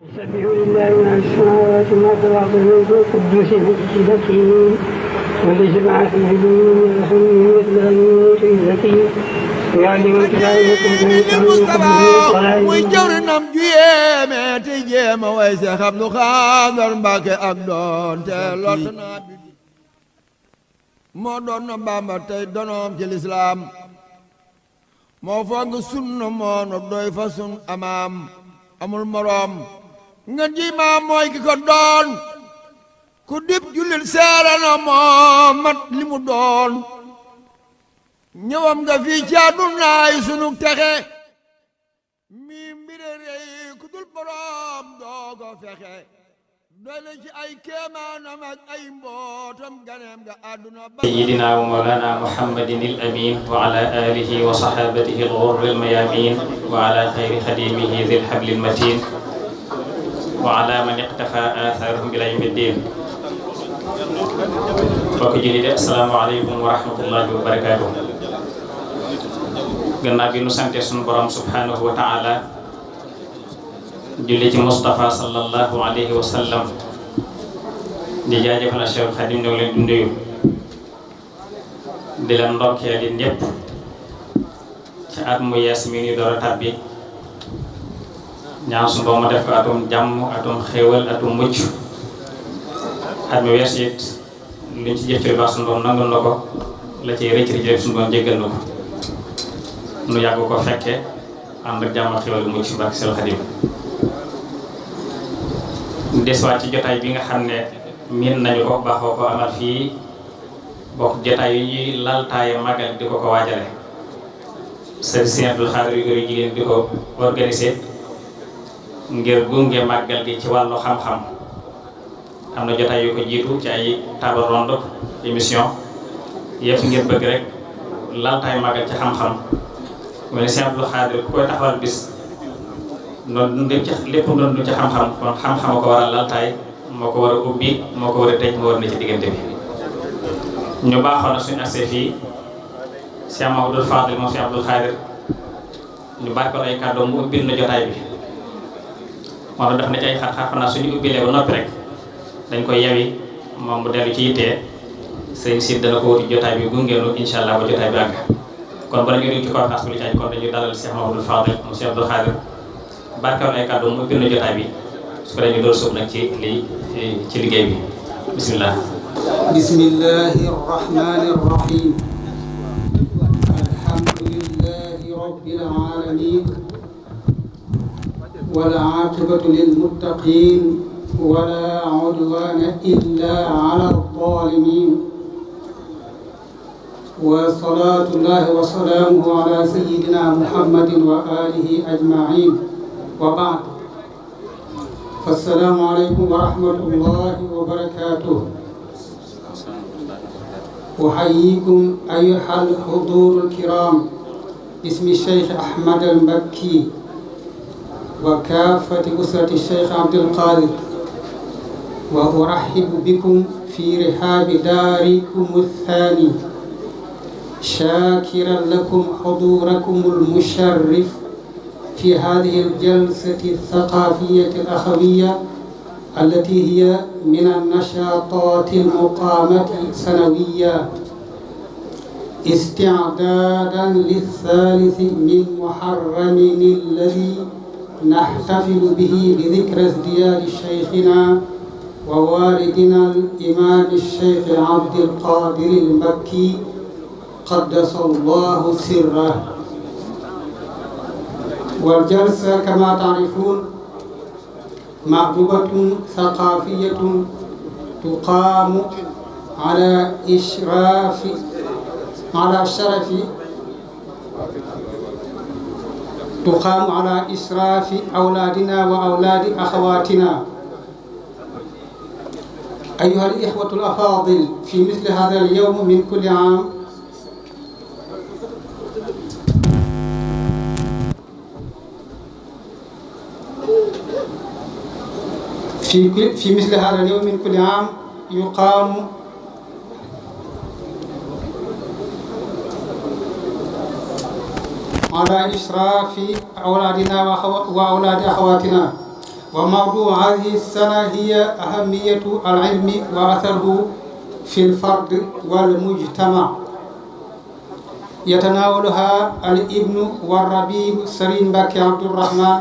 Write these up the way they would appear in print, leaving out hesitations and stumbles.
يسبح لله ما في السماوات وما في الأرض الملك القدوس الحكيم ولجمع في الدين ورسوله وإسلام وعزته ويعلم الكتاب muy jawrinam ju yéeme te jéema way Seex Abdu Xaadar Mbàkke ak doon te lot naa bi moo doon na Bàmba tey donoom ci lislaam moo foog sunna moo no doy fa sun amaam amul moroom nga ji maam mooy ki ko doon ku dib jullit seere na moo mat li mu doon ñëwam nga fii ci àddunaay sunu texe mi mbire rey ku dul boroom doo ko fexe doy na ci ay kéemaanam ak ay mbootam ganeem nga àdduna sayyidina wa mawlana muhammadin al-amin wa ala alihi wa sahabatihi al-ghurri al-mayamin wa ala khayri khadimihi dhil habli al-matin wa ala man iqtafa atharahum ila yawmi ddin. Mbokk jullit yi assalaamu aleykum wa rahmatullahi wa barakatuh. gannaaw bi nu sante sunu borom subhanahu wa ta'ala julli ci Mustafa sallallahu alayhi wa sallam di jaajëfal Cheikh Khadim ñoo leen di nuyu di leen ndokkee di ñëpp ci at mu yees mi ni door a tàbbi ñaan sunu borom def ko atum jàmm atum xéewal atum mucc at mi wees it luñ ci jëf ci baax sunu borom nangul na ko la ciy rëcc rëcc sunu borom jéggal na ko nu yàgg ko fekke ànd ak jàmm xéewal mucc barke Seex Khadim deswaat ci jotaay bi nga xam ne miin nañu ko baaxoo ko amal fii bokk jotaay yu ñuy laltaaye magal di ko waajale Serigne Abdou Khadre yu jigéen di ko organiser ngir gunge màggal gi ci wàllu xam-xam am na jotaay yu ko jiitu ci ay table ronde émission yëpp ngir bëgg rek laltaay magal ci xam-xam wala Serigne Abdou Khadre ku koy taxawal bis noonu dem ci lépp noonu ci xam-xam kon xam-xam ko war a laltaay moo ko war a ubbi moo ko war a tëj moo war na ci diggante bi ñu baaxoon na suñu accès fii Cheikh Mamadou Fadil moom Cheikh Abdou Khadre ñu barkeel ay kàddoom mu ubbil na jotaay bi moo tax def na ci ay xar-xar xanaa suñu ubbilee ba noppi rek dañ koy yewi moom mu dellu ci yittee sëñ si dana ko wuti jotaay bi gungeenu incha allah ba jotaay bi àgg kon bala ñu dugg ci conférence bi li caaj kon dañuy dalal Cheikh Mamadou Fadil moom Cheikh Abdou Khadre barkeel ay kàddoom mu ubbil na jotaay bi su ko defee ñu door sóob nag ci liggéey bi bismillah. bismillahi rahmani rahim. alhamdulillahi rabbil alamin. wal aqibatu lil muttaqin. wala udwana illa ala zalimin. wa salatullahi wa salamuhu ala sayyidina muhammadin wa alihi ajma'in. wa ba'd. السلام عليكم ورحمة الله وبركاته. أحييكم أيها الحضور الكرام باسم الشيخ أحمد المبكي وكافة أسرة الشيخ عبد القادر، وأرحب بكم في رحاب داركم الثاني، شاكرا لكم حضوركم المشرف في هذه الجلسة الثقافية الأخوية التي هي من النشاطات المقامة سنويا استعدادا للثالث من محرم الذي نحتفل به بذكرى ازدياد شيخنا ووالدنا الإمام الشيخ عبد القادر المبكي قدس الله سره. والجلسة كما تعرفون معدوبة ثقافية تقام على إشراف أولادنا وأولاد أخواتنا. أيها الإخوة الأفاضل، في مثل هذا اليوم من كل عام في مثل هذا اليوم من كل عام يقام على إشراف أولادنا وأولاد أخواتنا وموضوع هذه السنة هي أهمية العلم وأثره في الفرد والمجتمع. يتناولها الابن والربيب سرين مبكي عبد الرحمن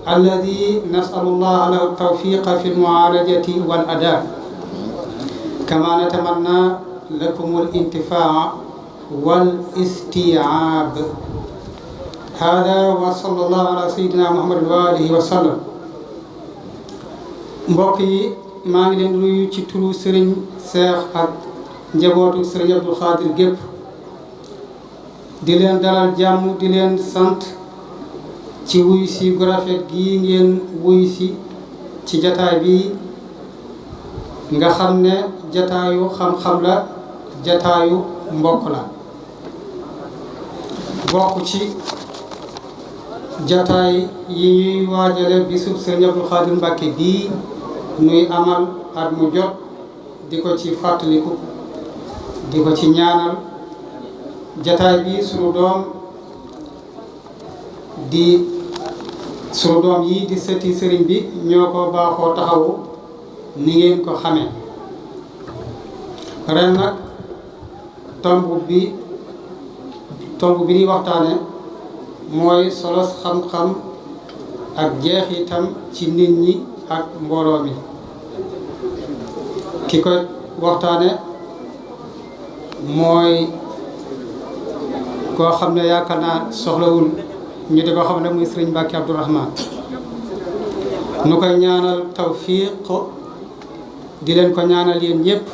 الذي نسأل الله له التوفيق في المعالجة والأداء. كما نتمنى لكم الانتفاع والاستيعاب. هذا وصلى الله على سيدنا محمد وآله وسلم. mbokk yi maa ngi leen di nuyu ci turu Serigne Cheikh ak njabootu Serigne Abdou Khadre gépp di leen dalal jàmm di leen sant ci wuyu si gu rafet gii ngeen wuyu si ci jataay bi nga xam ne jataayu xam-xam la jataayu mbokk la bokk ci jataay yi ñuy waajale bisub Serigne Abdou Khadre Mbacke bii nuy amal at mu jot di ko ci fàttaliku di ko ci ñaanal. jataay bi sunu doom yi di sëti sëriñ bi ñoo ko baaxoo taxawu ni ngeen ko xamee. ren nag tomb bi ñuy waxtaane mooy solos xam-xam ak jeexitam ci nit ñi ak mbooloo mi. ki ko waxtaane mooy koo xam ne yaakaar naa soxlawul ñu di ko xam ne muy Serigne Mbacke Abdou Rahmane nu koy ñaanal tawfiq di leen ko ñaanal yéen ñëpp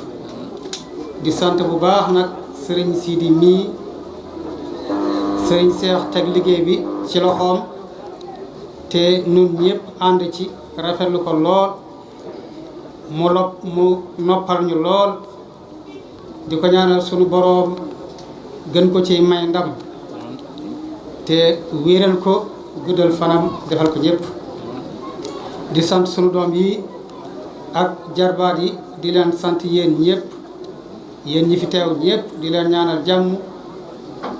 di sant bu baax nag Serigne Sidi mii Serigne Cheikh teg liggéey bi ci loxoom te nun ñëpp ànd ci rafetlu ko lool mu noppal ñu lool di ko ñaanal sunu boroom gën ko ci may ndam te wéeral ko guddal fanam defal ko ñëpp di sant sunu doom yi ak jarbaat yi di leen sant yéen ñëpp yéen ñi fi teew ñëpp di leen ñaanal jàmm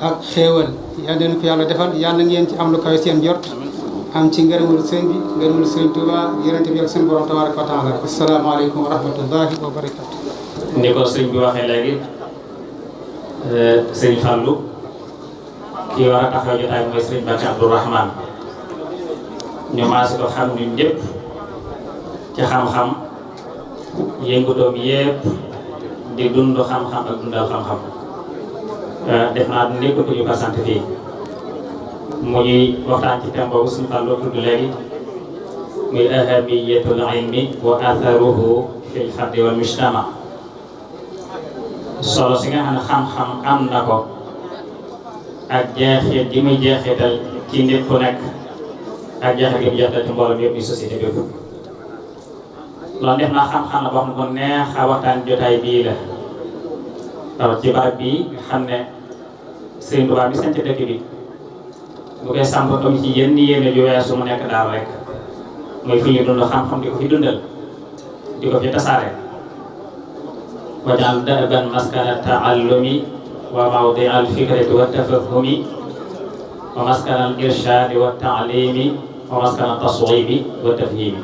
ak xéewal yal na leen ko yàlla defal yàlla ngeen ci am lu kawe seen jot am ci ngërëmul sëñ bi ngërëmul sëñ Tuubaa yonent bi ak seen borom tabaaraka wa taala. asalaamaaleykum wa rahmatullahi wa barakatu. ni ko sëñ bi waxee léegi sëñ Fallou kii war a taxaw jotaay mooy sëñ Mbacke Abdou Rahmane ñu maasi ko xam ñun ñëpp ci xam-xam yëngu doom yëpp di dund xam-xam ak dundal xam-xam def naa nekkatu ñu ko sant fii mu ñuy waxtaan ci thème boobu sëñ Fallou tudd léegi muy ahamiyatul ilmi wa atharuhu fil fardi wal mujtama solo si nga xam ne xam-xam am na ko ak jeexit gi muy jeexital ci nit ku nekk ak jeexit gi muy jeexital ci mbooloo mi yëpp di société bi loolu def naa xam-xam la boo xam ne ko neex a waxtaan jotaay bii la waaw ci barab bii nga xam ne Sëriñ Tuubaa mi sanc dëkk bi bu koy samp am ci yenn yéene ju weesu mu nekk daal rek muy fi ñu dund xam-xam di ko fi dundal di ko fi tasaare wajal da'ban maskana ta'allumi wa mawdi'a al-fikrati wa tafahumi wa maskana al-irshadi wa ta'limi wa maskana taswibi wa tafhimi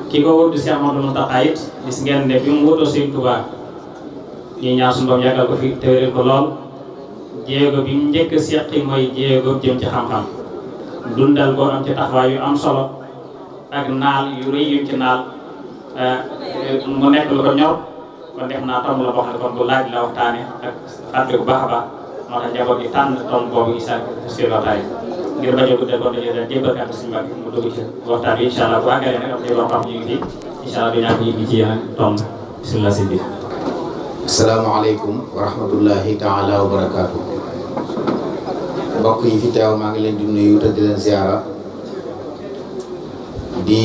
ki ko wut di Cheikh Amadou Mountakha it gis ngeen ne bi mu wutoo Sëriñ Tuubaa ñi ñaan suñu doom yàggal ko fi te wéral ko lool jéego bi mu njëkk seqi mooy jéego jëm ci xam-xam dundal ko am ci taxawaay yu am solo ak naal yu rëy yu ci naal mu nekk lu ko ñor kon def naa tomb la boo xam ne kon bu laaj la waxtaane ak fàtte bu baax a baax moo tax njaboot gi tànn tomb boobu isa seen waxtaan ngir bañ a guddal kon dañuy def jébbal kàddu suñu Mbàkke mu dugg ci waxtaan bi incha allah bu àggalee nag am na yoo xam ñu ngi fi incha allah du ñàkk ñu ci yeneen tomb bismillah sëñ bi. asalaamaaleykum wa rahmatullahi taala wa barakaatu. mbokk yi fi teew maa ngi leen di nuyu te di leen ziara di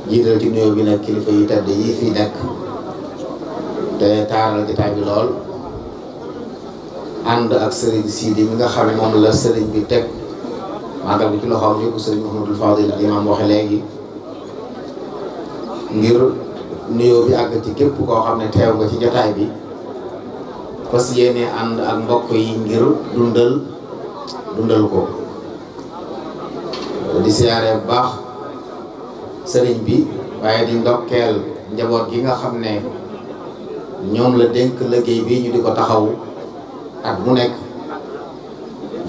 jiital ci nuyoo bi nag kilifa yi tedd yi fi nekk te taaral jotaay bi lool ànd ak Serigne Sidi mi nga xam ne moom la Serigne bi teg Magal bi ci loxoom ni ko Serigne Mouhamadou Fadil al imam waxe léegi ngir nuyoo bi àgg ci képp koo xam ne teew nga ci jotaay bi fas yéene ànd ak mbokk yi ngir dundal ko di siyaare bu baax sëriñ bi waaye di ndokkeel njaboot gi nga xam ne ñoom la dénk liggéey bi ñu di ko taxaw at mu nekk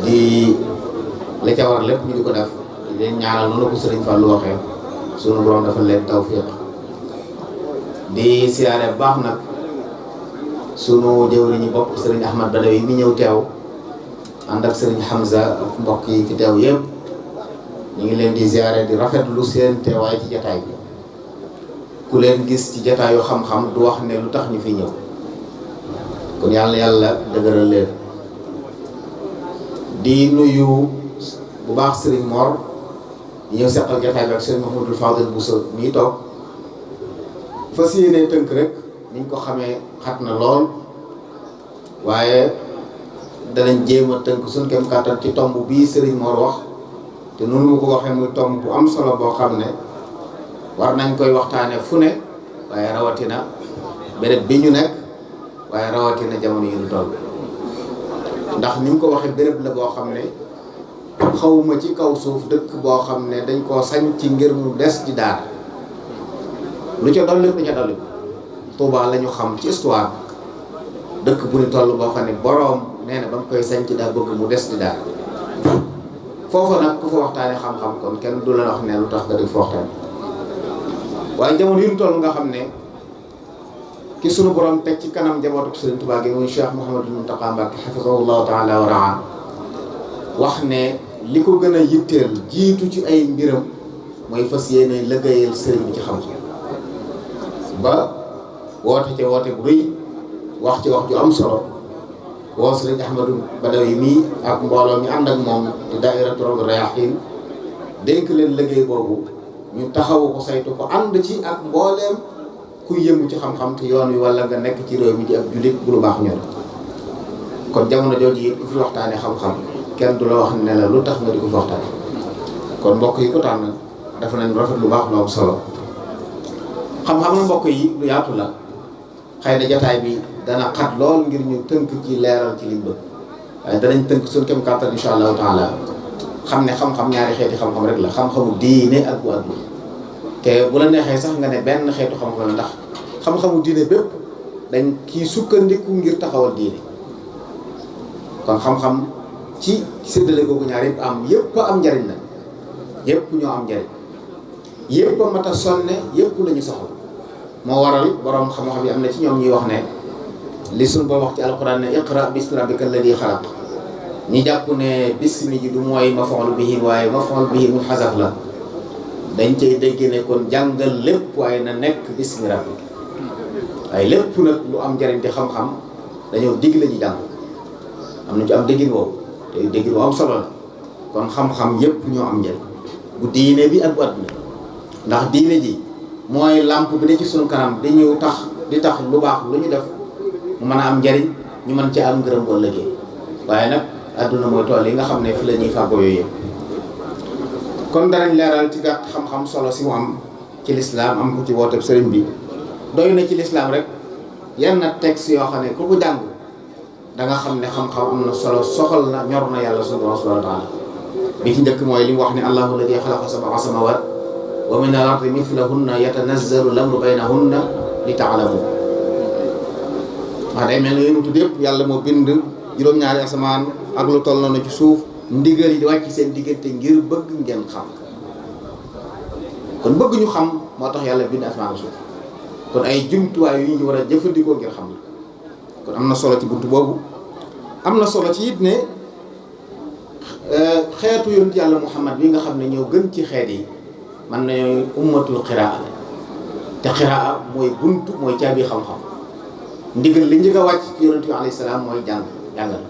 di la ca war lépp ñu di ko def di leen ñaanal noonu ko sëriñ Fallou waxee sunu borom dafa leen tawfiq di siyaare bu baax nag sunu jëwriñu bopp sëriñ Ahmad Badawi mi ñëw teew ànd ak sëriñ Hamza ak mbokk yi fi teew yëpp ñu ngi leen di ziare di rafetlu seen teewaay ci jataay bi ku leen gis ci jataayu xam-xam du wax ne lu tax ñu fi ñëw kon yàlla dëgëral leen di nuyu bu baax sëriñ Mor di ñëw seqal jataay bi ak sëriñ Mahmoudou Fadel Bousso mii toog fas yéene tënk rek niñ ko xamee xat na lool waaye danañ jéem a tënk suñ kem kàttan ci tomb bii sëriñ Mor wax te noonu mu ko waxee muy tomb bu am solo boo xam ne war nañ koy waxtaane fu ne waaye rawatina béréb bi ñu nekk waaye rawatina jamono yi ñu toll ndax ni mu ko waxee béréb la boo xam ne xawuma ci kaw suuf dëkk boo xam ne dañ koo sañ ci ngir mu des di daara lu ca dolli lu ca dolli Tuubaa la ñu xam ci histoire dëkk bu ñu toll boo xam ne boroom nee na ba mu koy sañ ci daa bëgg mu des di daara foofa nag ku fa waxtaane xam-xam kon kenn du la wax ne lu tax nga di fa waxtaane waaye jamono yu ñu toll nga xam ne ki sunu borom teg ci kanam njabootu Sëriñ Tuubaa gi muy Cheikh Mouhamadou Mountakha Mbacke hafizahullahu taala wa raa wax ne li ko gën a yitteel jiitu ci ay mbiram mooy fas yéene liggéeyal sëriñ bi ci xam-xam ba woote ca woote bu rëy wax ci wax ju am solo woo sëriñ Ahmadou Badawi mii ak mbooloo mi ànd ak moom di daayiratu Rawdu Rayaahiin dénk leen liggéey boobu ñu taxawu ko saytu ko ànd ci ak mbooleem kuy yëngu ci xam-xam te yoon wi wala nga nekk ci réew mi di ab jullit bu lu baax ñor kon jamono jooju it ku fi waxtaane xam-xam kenn du la wax ne la lu tax nga di ko fi waxtaane kon mbokk yi ko tànn dafa nañ rafet lu baax lu am solo xam-xam na mbokk yi lu yaatu la xëy na jataay bi dana xat lool ngir ñu tënk ci leeral ci liñ bëgg waaye danañ tënk suñ kem kàttan insha allahu taala xam ne xam-xam ñaari xeeti xam-xam rek la xam-xamu diine ak bu àdduna te bu la neexee sax nga ne benn xeetu xam-xam la ndax xam-xamu diine bépp dañ kii sukkandiku ngir taxawal diine kon xam-xam ci séddale googu ñaar yëpp am njariñ la yëpp ñoo am njariñ yëpp a mat a sonne yëpp la ñu soxla moo waral borom xam-xam yi am na ci ñoom ñuy wax ne li suñu boo wax ci alquran ne iqra bismi rabbika alladi xalaq ñi jàpp ne bismi ji du mooy mafool bihi waaye mafool bihi mu xasaf la dañ cay dégg ne kon jàngal lépp waaye na nekk bismi rabbika waaye lépp nag lu am njariñ di xam-xam dañoo digle ñu jàng am na ci am déggin boobu te déggin bu am solo la kon xam-xam yépp ñoo am njariñ bu diine bi ak bu àdduna ndax diine ji mooy làmp bi ne ci suñu kanam di ñëw di tax lu baax lu ñu def mu mën a am njariñ ñu mën ci am ngërëm boo liggéey waaye nag àdduna mooy tool yi nga xam ne fi la ñuy fàggo yooyu yëpp kon danañ leeral ci gàtt xam-xam solo si mu am ci lislaam am ko ci wooteeb sëriñ bi doy na ci lislaam rek yenn texte yoo xam ne ku ko jàng da nga xam ne xam-xam am na solo soxal na ñor na yàlla subhanahu wa taala bi ci njëkk mooy li mu wax ne allahu alladi xalaqa sab'a samawat wa min al-ardi mithlahunna yatanazzalu al-amru baynahunna li ta'lamu wax day mel ne yéen tudd yëpp yàlla moo bind juróom-ñaari asamaan ak lu toll noonu ci suuf ndigal yi di wàcc seen diggante ngir bëgg ngeen xam kon bëgg ñu xam moo tax yàlla bind asamaan ak suuf kon ay jumtuwaay yu ñu war a jëfandikoo ngir xam la kon am na solo ci buntu boobu am na solo ci it ne xeetu yonent yàlla Muhammad bi nga xam ne ñoo gën ci xeet yi man nañooy ummatul qiraa te qiraa mooy buntu mooy caabi xam-xam ndigal li njëkk a wàcc ci yonent bi alayhi salaam mooy jàngal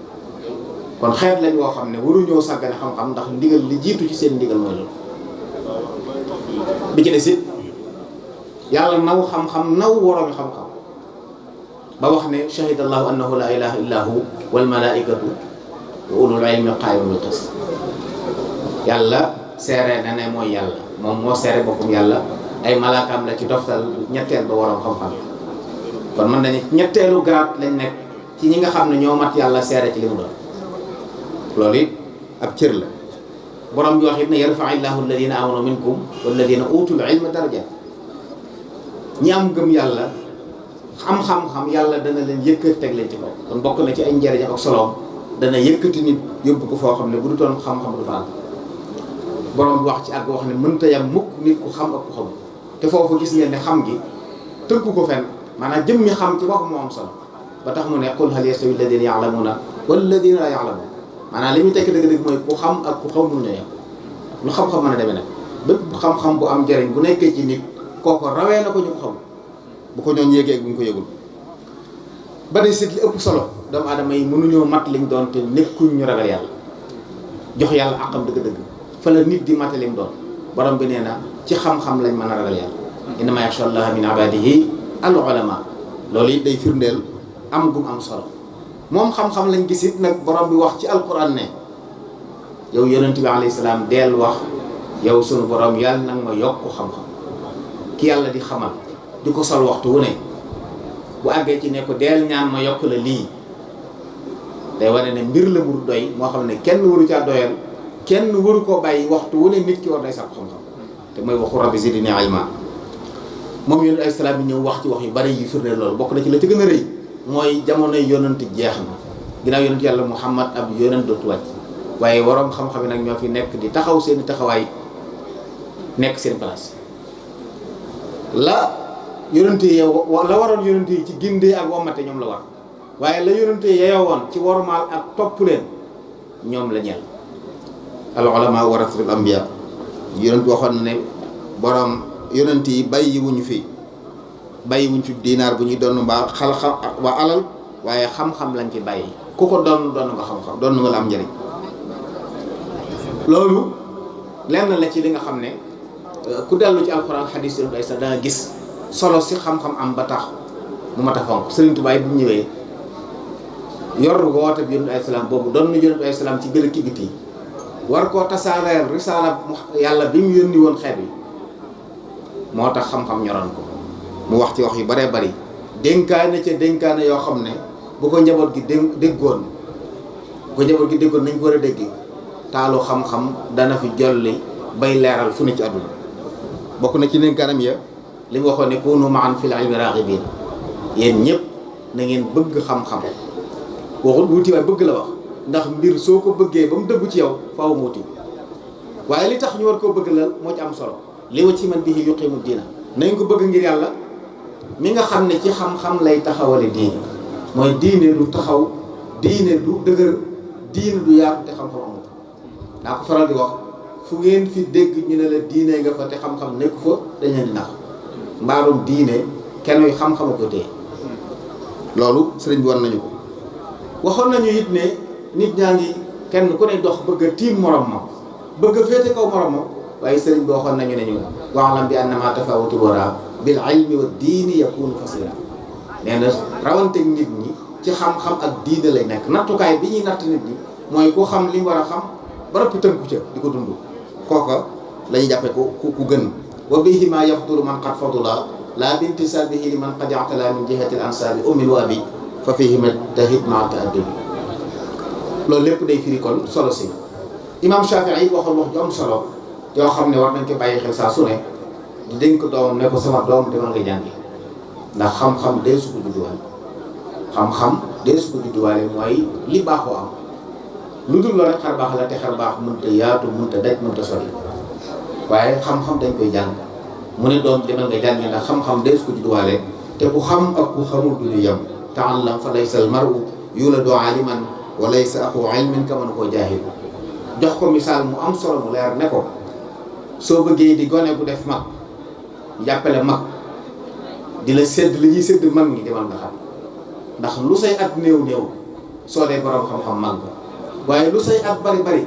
kon xeet lañ woo xam ne waruñoo sàggane xam-xam ndax ndigal li jiitu ci seen ndigal mooy loolu bi ci des it yàlla naw xam-xam naw woroomi xam-xam ba wax ne shahida allahu annahu la ilaha illa hu wal malaikatu wa ulul ilmi qaa'iman bil qist yàlla seere na ne mooy yàlla moom moo seere boppam yàlla ay malaakaam la ci doftal ñetteel ba waroom xam-xam kon mën nañu ñetteelu grade lañ nekk ci ñi nga xam ne ñoo mat yàlla seere ci li mu doon loolu it ab cër la borom bi wax it ne yarfa'illahu alladina amanu minkum walladina utul ilma daraja. ñi am gëm yàlla am xam-xam yàlla dana leen yëkkati teg leen ci kaw. kon bokk na ci ay njëriñam ak soloom dana yëkkati nit yóbbu ko foo xam ne bu du toon xam-xam du fa àgg. borom bi wax ci ak wax ne mënta yam mukk nit ku xam ak ku xam te foofu gis ngeen ne xam gi tënku ko fenn maanaam jëmmi xam ci wax moo am solo ba tax mu ne qul hal yastawi alladina ya'lamuna walladina la ya'lamun maanaam li muy tekki dëgg-dëgg mooy ku xam ak ku xamul ñoo yem lu xam-xam mën a demee nag bépp xam-xam bu am njëriñ bu nekkee ci nit kooku rawee na ko ñu ko xam bu ko ñoon yéegee ak bu ñu ko yëgul ba day sit li ëpp solo doomu aadama yi mënuñoo mat liñ doon te nekkuñ ñu ragal yàlla jox yàlla àqam dëgg-dëgg fa la nit di mate lim doon borom bi nee na ci xam-xam lañ mën a ragal yàlla innama yaxsha allaha min ibadihi al ulama loolu it day firndeel am gum am solo moom xam-xam lañ gis it nag borom bi wax ci alquran ne yow yonent bi alayhi salaam deel wax yow sunu borom yàlla nag ma yokk xam-xam ki yàlla di xamal di ko sol waxtu wu ne bu àggee ci ne ko deel ñaan ma yokk la lii day wane ne mbir la mu doy moo xam ne kenn waru caa doyal kenn waru koo bàyyi waxtu wu ne nit ki war day sàkku xam-xam te mooy waxu rabbi zidni ilma moom yonent ay salaam yi ñëw wax ci wax yu bari yu firnde loolu bokk na ci la ci gën a rëy mooy jamonoy yonent jeex na ginnaaw yonent yàlla Muhammad ab yonent dootu wàcc waaye waroom xam-xam yi nag ñoo fi nekk di taxaw seeni taxawaay nekk seen place la yonent yi la waroon yonent yi ci gindee ak womate ñoom la war waaye la yonent yi yeyoo woon ci wormaal ak topp leen ñoom la ñeel al ulama warasatul anbiya yonent waxoon ne borom yonent yi bàyyiwuñu fi diinaar bu ñuy doon mbaa xam waa alal waaye xam-xam lañ ci bàyyi ku ko doon nga xam-xam doon nga la am njëriñ loolu lenn la ci li nga xam ne ku dellu ci alxuraan xadiis yonent ay sax da nga gis solo si xam-xam am ba tax mu mat a fonk Sëriñ Tuubaa bu ñëwee yor woote bi yonent ay salaam boobu doon na yonent ay salaam ci gën a kibiti war koo tasaareel risaala yàlla bi mu yónni woon xeet yi moo tax xam-xam ñoroon ko mu wax ci wax yu baree bari dénkaane yoo xam ne bu ko njaboot gi déggoon nañ ko war a dégg taalu xam-xam dana fi jolli bay leeral fu ne ci àdduna bokk na ci dénkaanam ya li mu waxoon ne kunu ma'an fil ilmi raghibin yéen ñëpp na ngeen bëgg xam-xam waxul wuti waaye bëgg la wax ndax mbir soo ko bëggee ba mu dëggu ci yow faaw mu wuti waaye li tax ñu war koo bëgg la moo ci am solo li wa ci man bihi yuqimu diina nañ ko bëgg ngir yàlla mi nga xam ne ci xam-xam lay taxawale diine mooy diine du taxaw diine du dëgër diine du yaatu te xam-xam amul daa ko faral di wax fu ngeen fi dégg ñu ne la diine nga fa te xam-xam nekku fa dañ leen di nax mbaarum diine kenn yu xam-xama ko téye loolu sëriñ bi war nañu ko waxoon nañu it ne nit ñaa ngi kenn ku ne dox bëgg a tiim morom ma bëgg a féete kaw morom ma waaye sëriñ bi waxoon nañu ne ñu wa'lam bi annama tafawutul wara bil ilmi wa diini yakunu fasila nee na rawante nit ñi ci xam-xam ak diine lay nekk nattukaay bi ñuy natt nit ñi mooy ku xam li mu war a xam ba noppi tënku ca di ko dund kooka la ñuy jàppe ku gën wa bihima yafdulu man qad fadula la bintisabihi li man qad i'tala min jihati al ansaabi ummil wa abi fa fihima tahid ma ta'addub loolu lépp day firi kon solo si imam Shafii yi waxoon wax ju am solo yoo xam ne war nañ ko bàyyi xel saa su ne di dénk doomam ne ko sama doom demal nga jàngi ndax xam-xam dee su ko judduwaale mooy li baaxoo am lu dul loolu rek xar baax la te xar baax mënta yaatu mënta daj mënta sori waaye xam-xam dañ koy jàng mu ne doom demal nga jàngi ndax xam-xam dee su ko judduwaale te ku xam ak ku xamul du ñu yem ta'allam fa laysa al mar'u yuladu aliman wa laysa axu ilmin kaman koo jaahil jox ko misaal mu am solo mu leer ne ko soo bëggee di gone bu def mag jàppale mag di la sédd li ñuy sédd mag ñi demal nga xam ndax lu say at néew soo dee borom xam-xam mag ba waaye lu say at bari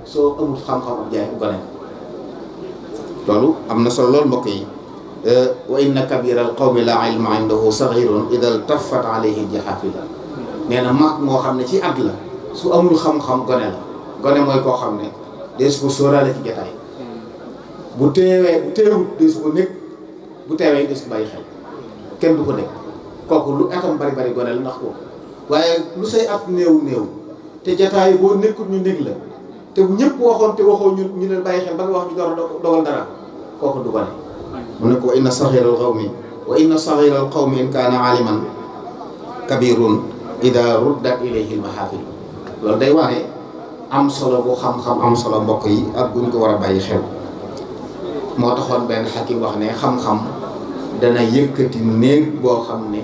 soo amul xam-xam ab jaay gone loolu am na solo lool mbokk yi wa inna kabira al qawmi la ilma indahu saghirun idal taffat alayhi jahafila nee na mag moo xam ne ci at la su amul xam-xam gone la gone mooy koo xam ne dees ko sóoraale ci jotaay bu teewut dees ko nekk bu teewee dees ko bàyyi xel kenn du ko nekk kooku lu atam bari gone la ndax ko waaye lu say at néew te jotaay boo nekkul ñu nekk la te bu ñëpp waxoon te waxoo ñu leen bàyyi xel ba nga wax ñu door a dogal dara kooku du gone mu ne ko wa inna saxiira al qawmi wa inna saxiira al qawmi in kaana aaliman kabirun ida ruddat ilayhi al mahaafil loolu day wane am solo bu xam-xam am solo mbokk yi ak buñ ko war a bàyyi xel moo taxoon benn xakim wax ne xam-xam dana yëkkati néeg boo xam ne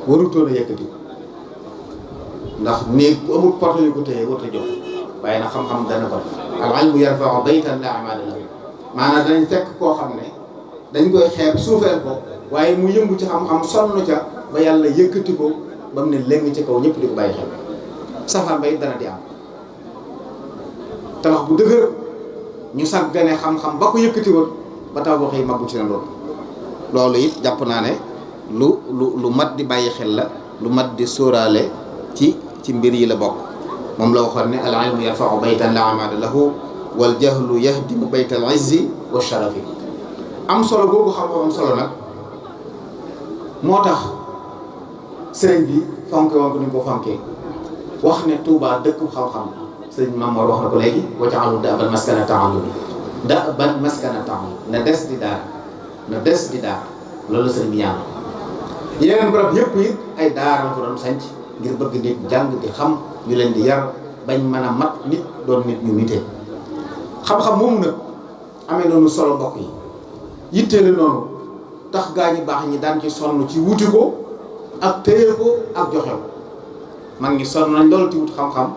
warutoon a yëkkati ndax néeg bu amul porte yu ko téye warut a jóg waaye nag xam-xam dana ko al ilmu yarfa'u baytan la amada lahu maanaam danañ fekk koo xam ne dañ koy xeeb suufeel ko waaye mu yëngu ci xam-xam sonn ca ba yàlla yëkkati ko ba mu ne léegi ci kaw ñëpp di ko bàyyi xel safaan ba it dana di am tabax bu dëgër ñu sàggane xam-xam ba ko yëkkati woon ba taw boo xëy màggu ci na loolu it jàpp naa ne lu mat di bàyyi xel la lu mat di sóoraale ci mbir yi la bokk moom la waxoon ne al ilmu yarfa'u baytan la amada lahu wal jahlu yahdimu baytal izzi wa sharafi am solo boobu xam-xam am solo nag moo tax sëriñ bi fonke woon ko ni ko fonkee wax ne Touba dëkku xam-xam sëriñ Mamoor wax na ko léegi waj'alhu da'ban maskana ta'allumi da'ban maskana ta'allumi na des di daara na des di daara loolu la sëriñ bi ñaan yeneen barab yëpp it ay daara la ko doon sanc ngir bëgg nit jàng di xam ñu leen di yar bañ mën a mat nit doon nit ñu nitee xam-xam moomu nag amee noonu solo mbokk yi yitteele noonu tax gaa ñi baax ñi daan ci sonn ci wuti ko ak téye ko ak joxe ko mag ñi sonn nañ loolu ci wut xam-xam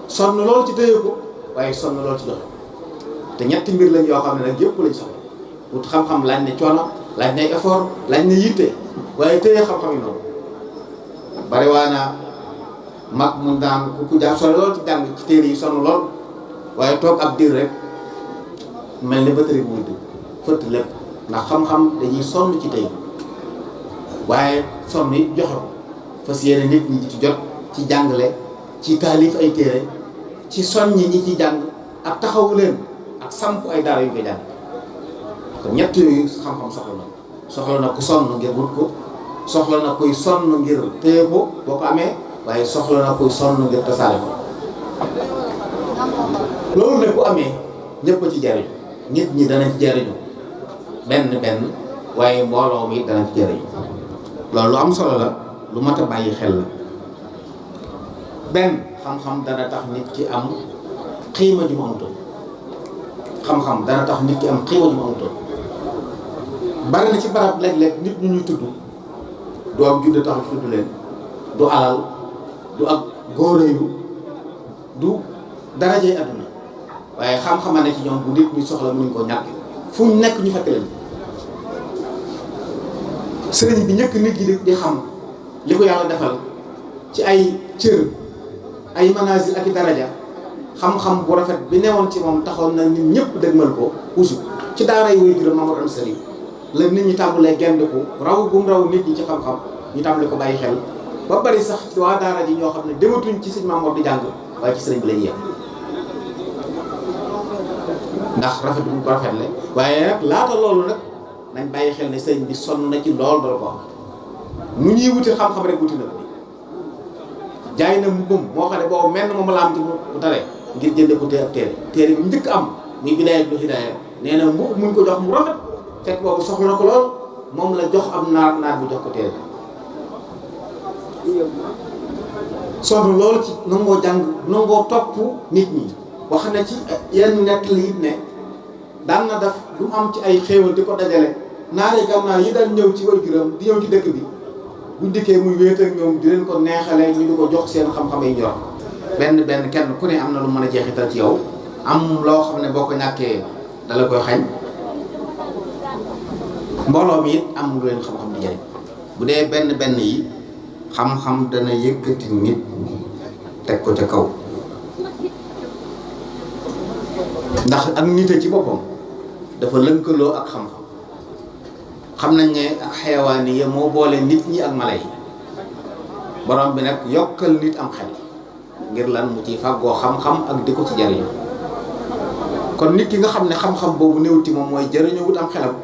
sonn loolu ci téye ko waaye sonn loolu ci joxe te ñetti mbir lañ yoo xam ne nag yëpp lañ soxla wut xam-xam laaj ne coono laaj ne effort laaj ne yitte waaye téye xam-xam yi noonu bari waa naa mag mun daan ku jàng sonn loolu ci jàng ci téere yi sonn lool waaye toog ab diir rek mel ni batterie bu wudd fëtt lépp ndax xam-xam dañuy sonn ci tey waaye sonn it joxe ko fas yéene nit ñi ci jot ci jàngale ci taalif ay téere ci soññi ñi ci jàng ak taxawu leen ak samp ay daara yu koy jàng kon ñett yooyu xam-xam soxla na ku sonn ngir wut ko soxla na kuy sonn ngir téye ko boo ko amee waaye soxla na kuy sonn ngir tasaare ko loolu nag bu amee ñëpp a ci jariñu nit ñi dana ci jariñu benn waaye mbooloo mi dana ci jariñu loolu lu am solo la lu mat a bàyyi xel la benn xam-xam dana tax nit ki am xiima ju mu amutoon xam-xam dana tax nit ki am xiima ju mu amutoon bari na ci barab léeg-léeg nit ñu ñuy tudd du am judd tax ci tudd leen du alal du ak góoréyu du darajey àdduna waaye xam-xama ne ci ñoom bu nit ñi soxla mënuñ koo ñàkk fu ñu nekk ñu fekk leen sëriñ bi njëkk nit ñi di xam li ko yàlla defal ci ay cër ay manazil ak i daraja xam-xam bu rafet bi newoon ci moom taxoon na nit ñëpp dëgmal ko usu ci daara yi woy juróom Mamadou am sëriñ la nit ñi tàmbalee gendiku raw bu mu raw nit ñi ci xam-xam ñu tàmbale ko bàyyi xel ba bari sax ci waa daara ji ñoo xam ne dematuñ ci sëñ Mamour di jàng waaye ci sëriñ bi lañuy yem ndax rafet bu mu ko rafetle waaye nag laata loolu nag nañ bàyyi xel ne sëriñ bi sonn na ci lool dara ko am mu ñuy wuti xam-xam rek wuti na ko jaay na mbubbam moo xam ne boobu mel na moom la am ci bu tare ngir jënde ko te ab téere bi njëkk am muy bidaaya du hidaaya nee na mbubb muñ ko jox mu rafet fekk boobu soxla na ko lool moom la jox am naar bu jox ko téere sonn loolu ci nangoo jàng nangoo topp nit ñi wax na ci yenn nett li it ne daan na def lu mu am ci ay xéewal di ko dajale naari gànnaar yi daan ñëw ci waajuram di ñëw ci dëkk bi bu dikkee muy wéet ak ñoom di leen ko neexale ñu di ko jox seen xam-xam yi ñor benn kenn ku ne am na lu mën a jeexital ci yow am loo xam ne boo ko ñàkkee dala koy xañ mbooloo mi it am lu leen xam-xam di jariñ bu dee benn yi xam-xam dana yëkkati nit teg ko ca kaw ndax ak nite ci boppam dafa lënkaloo ak xam-xam xam nañ ne ak xayawaani yi moo boole nit ñi ak mala yi borom bi nag yokkal nit am xel ngir lan mu ciy fàggoo xam-xam ak di ko ci jariñu kon nit ki nga xam ne xam-xam boobu néew ci moom mooy jëriñoo wut am xelam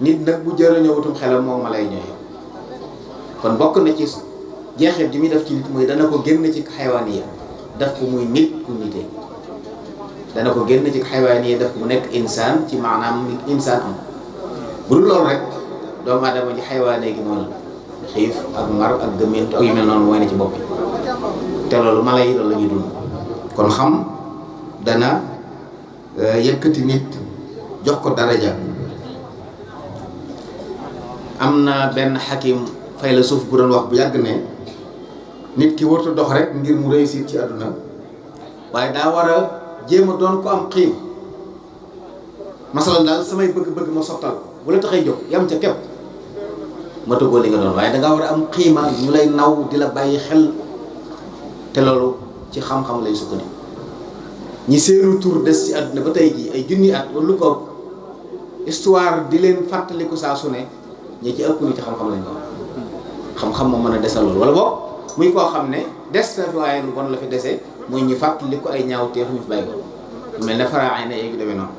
nit nag bu jëriñoo wutum xelam moom mala yi ñooy kon bokk na ci jeexit ji muy def ci nit mooy dana ko génn ci xayawaan yi def ko muy nit ku nite dana ko génn ci xayawaan yi def mu nekk insaan ci maanaam insaan am bu dul loolu rek doomu aadama ci xayawaan gi mooy xiif ak mar ak gëmmentu ak yu mel noonu mooy ne ci bopp te loolu mala yi loolu la ñuy dund kon xam dana yëkkati nit jox ko daraja. am na benn xakim philosophe bu doon wax bu yàgg ne nit ki warut a dox rek ngir mu réussir ci àdduna waaye daa war a jéem a doon ko am xiim masalan daal samay bëgg-bëgg ma sottal bu la taxay jóg yam ca képp ma tëggoo li nga doon waaye dangaa war a am xiima ñu lay naw di la bàyyi xel te loolu ci xam-xam lay sukkandiku ñi seenu tur des ci àdduna ba tey jii ay junni at wala lu ko histoire di leen fàttaliku saa su ne ñi ci ëpp ni ci xam-xam lañ ko xam-xam moo mën a desal loolu wala boog muy koo xam ne des na fi waaye lu bon la fi dese muy ñu fàttaliku ay ñaawteef ñu fi bàyyi ko lu mel ne faraay na yeegi demee noonu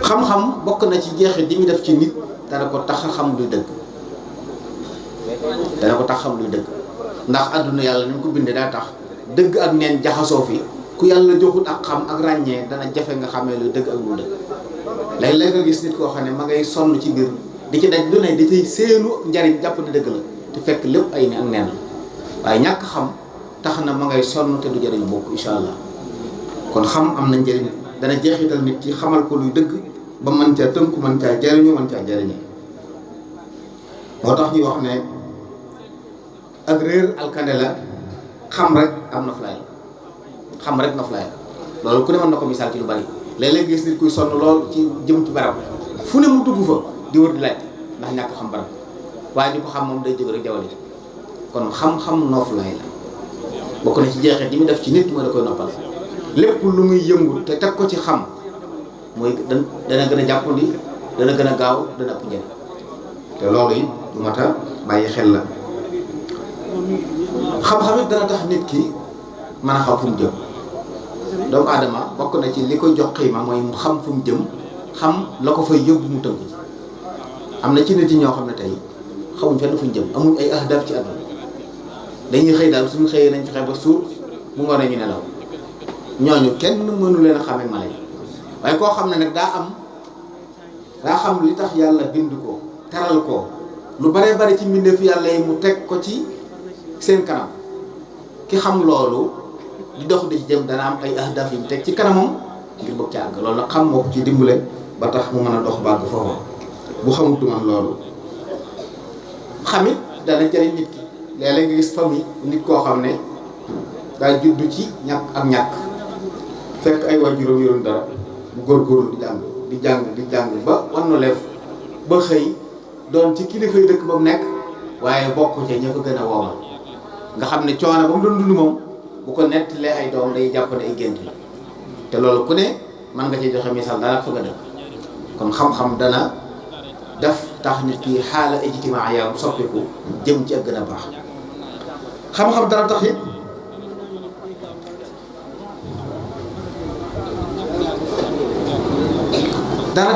xam-xam bokk na ci jeexit di muy def ci nit dana ko tax a xam luy dëgg dana ko tax xam luy dëgg ndax àdduna yàlla ni mu ko bindee daa tax dëgg ak neen jaxasoo fi ku yàlla joxut ak xam ak ràññee dana jafe nga xamee luy dëgg ak lu dëgg léeg-léeg nga gis nit koo xam ne ma ngay sonn ci biir di ci daj lu ne di ci seenu njariñ jàpp ne dëgg la te fekk lépp ay ne ak neen la waaye ñàkk xam tax na ma ngay sonn te du jariñu bokk incha allah kon xam am na njëriñ dana jeexital nit ci xamal ko luy dëgg ba mën caa tënku mën caa jariñu mën caa jariñe moo tax ñuy wax ne ak réer alkande la xam rek am na fulaay xam rek na fulaay loolu ku ne mën na ko misaal ci lu bari léeg-léeg gis nit kuy sonn lool ci jëm ci barab fu ne mu dugg fa di wër di laaj ndax ñàkk xam barab waaye ñu ko xam moom day jóg rek jawale kon xam-xam nooflaay la bokk na ci jeexit yi mu def ci nit mooy da koy noppal lépp lu muy yëngu te teg ko ci xam mooy dana gën a jàppandi dana gën a gaaw dana ëpp njëriñ te loolu it lu mat a bàyyi xel la xam-xam it dana tax nit ki mën a xam fu mu jëm doomu aadama bokk na ci li koy jox xiima mooy mu xam fu mu jëm xam la ko fay yóbbu mu tënk ci am na ci nit yi ñoo xam ne tey xamuñ fenn fu ñu jëm amuñ ay ahdaf ci àdduna dañuy xëy daal suñu xëyee nañ fexe ba suur bu ngoonee ñu nelaw ñooñu kenn mënu leen a xamee mala yi waaye koo xam ne nag daa xam li tax yàlla bind ko teral ko lu baree bari ci mbindeef yàlla yi mu teg ko ci seen kanam ki xam loolu di dox di ci jëm dana am ay ahdaf yi mu teg ci kanamam ngir bëgg ci àgg loolu nag xam moo ko ci dimbale ba tax mu mën a dox bàgg foofu bu xamut du man loolu xamit dana jëriñ nit ki léeg-léeg nga gis famille nit koo xam ne daa juddu ci ñàkk ak ñàkk fekk ay waajuram yoroon dara bu góorgóorlu di jàng ba wannu leef ba xëy doon ci kilifay dëkk ba mu nekk waaye bokk ca ña ko gën a woomal nga xam ne coono ba mu doon dund moom bu ko nettalee ay doom day jàpp ne ay gént la te loolu ku ne mën nga ci joxe misaal dara fa nga dëkk kon xam-xam dana def tax nit ki xaala ijtimaa yaam soppiku jëm ci ak gën a baax xam-xam dana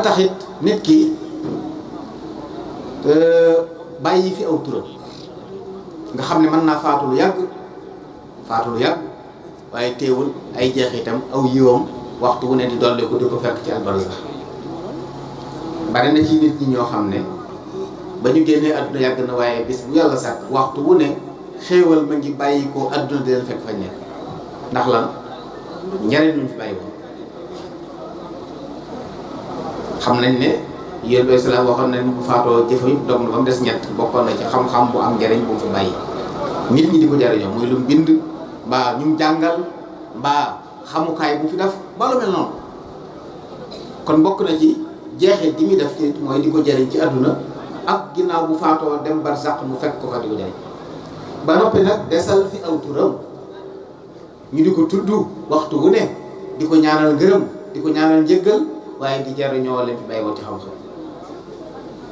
tax it nit ki bàyyi fi aw turam nga xam ne mën naa faatu lu yàgg waaye teewul ay jeexitam aw yiwam waxtu wu ne di dolli ko di ko fekk ci albarsax bari na ci nit ñi ñoo xam ne ba ñu génnee àdduna yàgg na waaye bis bu yàlla sàkk waxtu wu ne xéewal ma ngi bàyyi ko àdduna di leen fekk fañ nekk ndax lan njariñ luñ fi bàyyi woon xam nañ ne yéen doy salaam waxoon nañ bu faatoo jëfa yëpp dog na ba mu des ñett bokkoon na ci xam-xam bu am njariñ bu mu fi bàyyi nit ñi di ko jariñoo muy lu mu bind mbaa ñu jàngal mbaa xamukaay bu fi def ba lu mel noonu kon bokk na ci jeexit gi muy def ci mooy di ko jariñ ci àdduna ak ginnaaw bu faatoo dem barsàq mu fekk ko fa di ko jariñ ba noppi nag desal fi aw turam ñu di ko tudd waxtu wu ne di ko ñaanal ngërëm di ko ñaanal njëggal waaye di jariñoo leen fi bàyyi woon ci xam-xam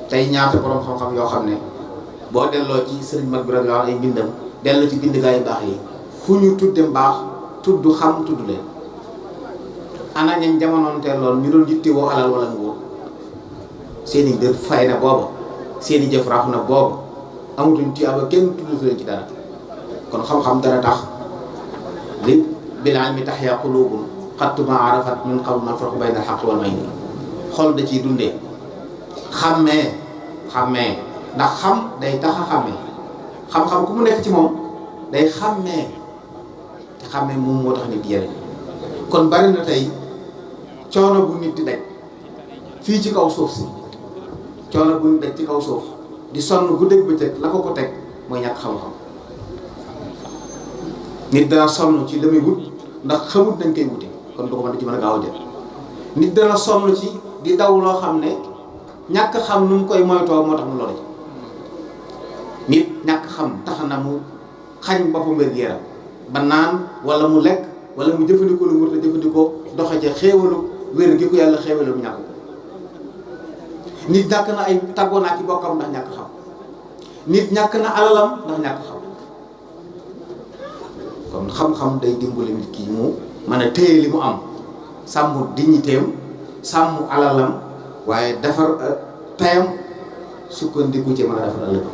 tey ñaata borom xam-xam yoo xam ne boo delloo ci sëriñ mag bi rek la wax ay mbindam delloo ci bind gaa yu baax yi fu ñu tudde mbaax tudd xam tudd leen ana ñañ jamonoon teeloon ñu doon yittewoo alal wala nguur seeni mbir fay na booba seeni jëf raaf na booba amatuñ tiyaaba kenn tudd leen ci dara kon xam-xam dana tax li bil ilmi tahya qulubun xattuma arafat min qabl man farqu bayna al haqq wal mayni xol da ciy dundee xàmmee ndax xam day tax a xàmmee xam-xam ku mu nekk ci moom day xàmmee te xàmmee moom moo tax nit yëre kon bari na tey coono bu nit di daj fii ci kaw suuf si coono bu nit daj ci kaw suuf di sonn guddeeg bëccëg la ko teg mooy ñàkk xam-xam nit dana sonn ci la muy wut ndax xamut nañ koy wute kon du ko mën a ci mën a gaaw a jël nit dana sonn ci di daw loo xam ne ñàkk xam nu mu koy moytoo moo tax mu lore nit ñàkk xam tax na mu xañ boppam wér-gu-yaram ba naan wala mu lekk wala mu jëfandikoo lu mu war a jëfandikoo doxe ca xéewalu wér gi ko yàlla xéewale mu ñàkk ko nit ñàkk na ay tàggoo naa ci bokkam ndax ñàkk xam nit ñàkk na alalam ndax ñàkk xam kon xam-xam day dimbali nit ki mu mën a téye li mu am sàmm dignitéem sàmm alalam waaye defar tayam sukkandiku ci mën a defar ëllëg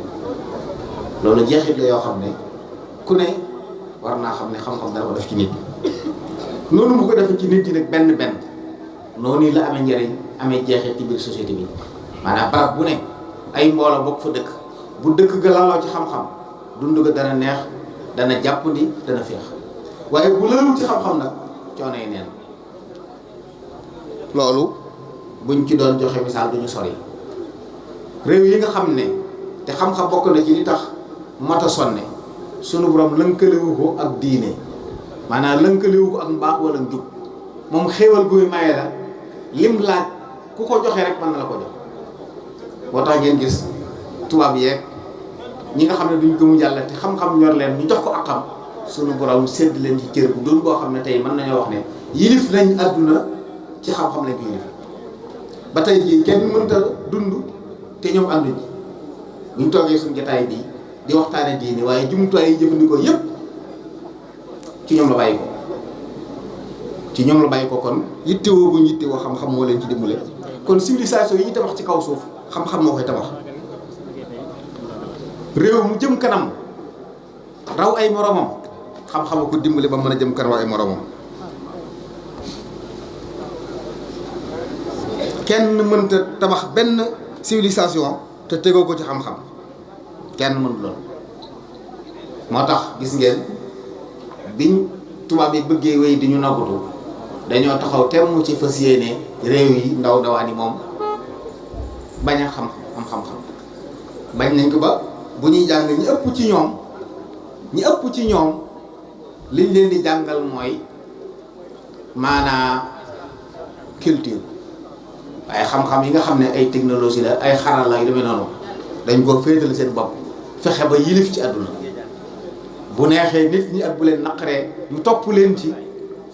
loolu jeexit la yoo xam ne ku ne war naa xam ne xam-xam dana ko def ci nit noonu mu ko defee ci nit yi nag benn noonu la amee njëriñ amee jeexit ci biir société bi maanaam barab bu ne ay mbooloo bokk fa dëkk bu dëkk ga laloo ci xam-xam dund ga dana neex dana jàppandi dana féex waaye bu lalul ci xam-xam nag coono yi neen loolu buñ ci doon joxe misaal duñu sori réew yi nga xam ne te xam-xam bokk na ci li tax mat a sonne sunu borom lënkalewu ko ak diine maanaam lënkalewu ko ak mbaax wala njub moom xéewal guy maye la lim laaj ku ko joxe rek mën na la ko jox boo tax ngeen gis tubaab yeeg ñi nga xam ne duñ gëmu yàlla te xam-xam ñor leen ñu jox ko ak xam sunu borom sédd leen ci cër bu doon boo xam ne tey mën nañoo wax ne yilif nañ àdduna ci xam-xam lañ ko yilif ba tey jii kenn mënta dund te ñoom ànduñ buñ toogee suñu jotaay bii di waxtaane diini waaye jumtuwaay yi jëfandikoo yépp ci ñoom la bàyyi ko kon yittewoo buñ yittewoo xam-xam moo leen ci dimbale kon civilisation yi tabax ci kaw suuf xam-xam moo koy tabax réew mu jëm kanam raw ay moromam xam-xam ko dimbale ba mën a jëm kanam raw ay moromam kenn mënta tabax benn civilisation te tegoo ko ci xam-xam kenn mënut loolu moo tax gis ngeen biñ tubaab yi bëggee wéy di ñu naggutu dañoo taxaw temm ci fas yéene réew yi ndaw yi moom bañ a am xam-xam bañ nañ ko ba bu ñuy jàng ñi ëpp ci ñoom liñ leen di jàngal mooy maanaa culture waaye xam-xam yi nga xam ne ay technologie la ay xarala yu demee noonu dañ ko féetale seen bopp fexe ba yilif ci àdduna bu neexee nit ñi ak bu leen naqaree ñu topp leen ci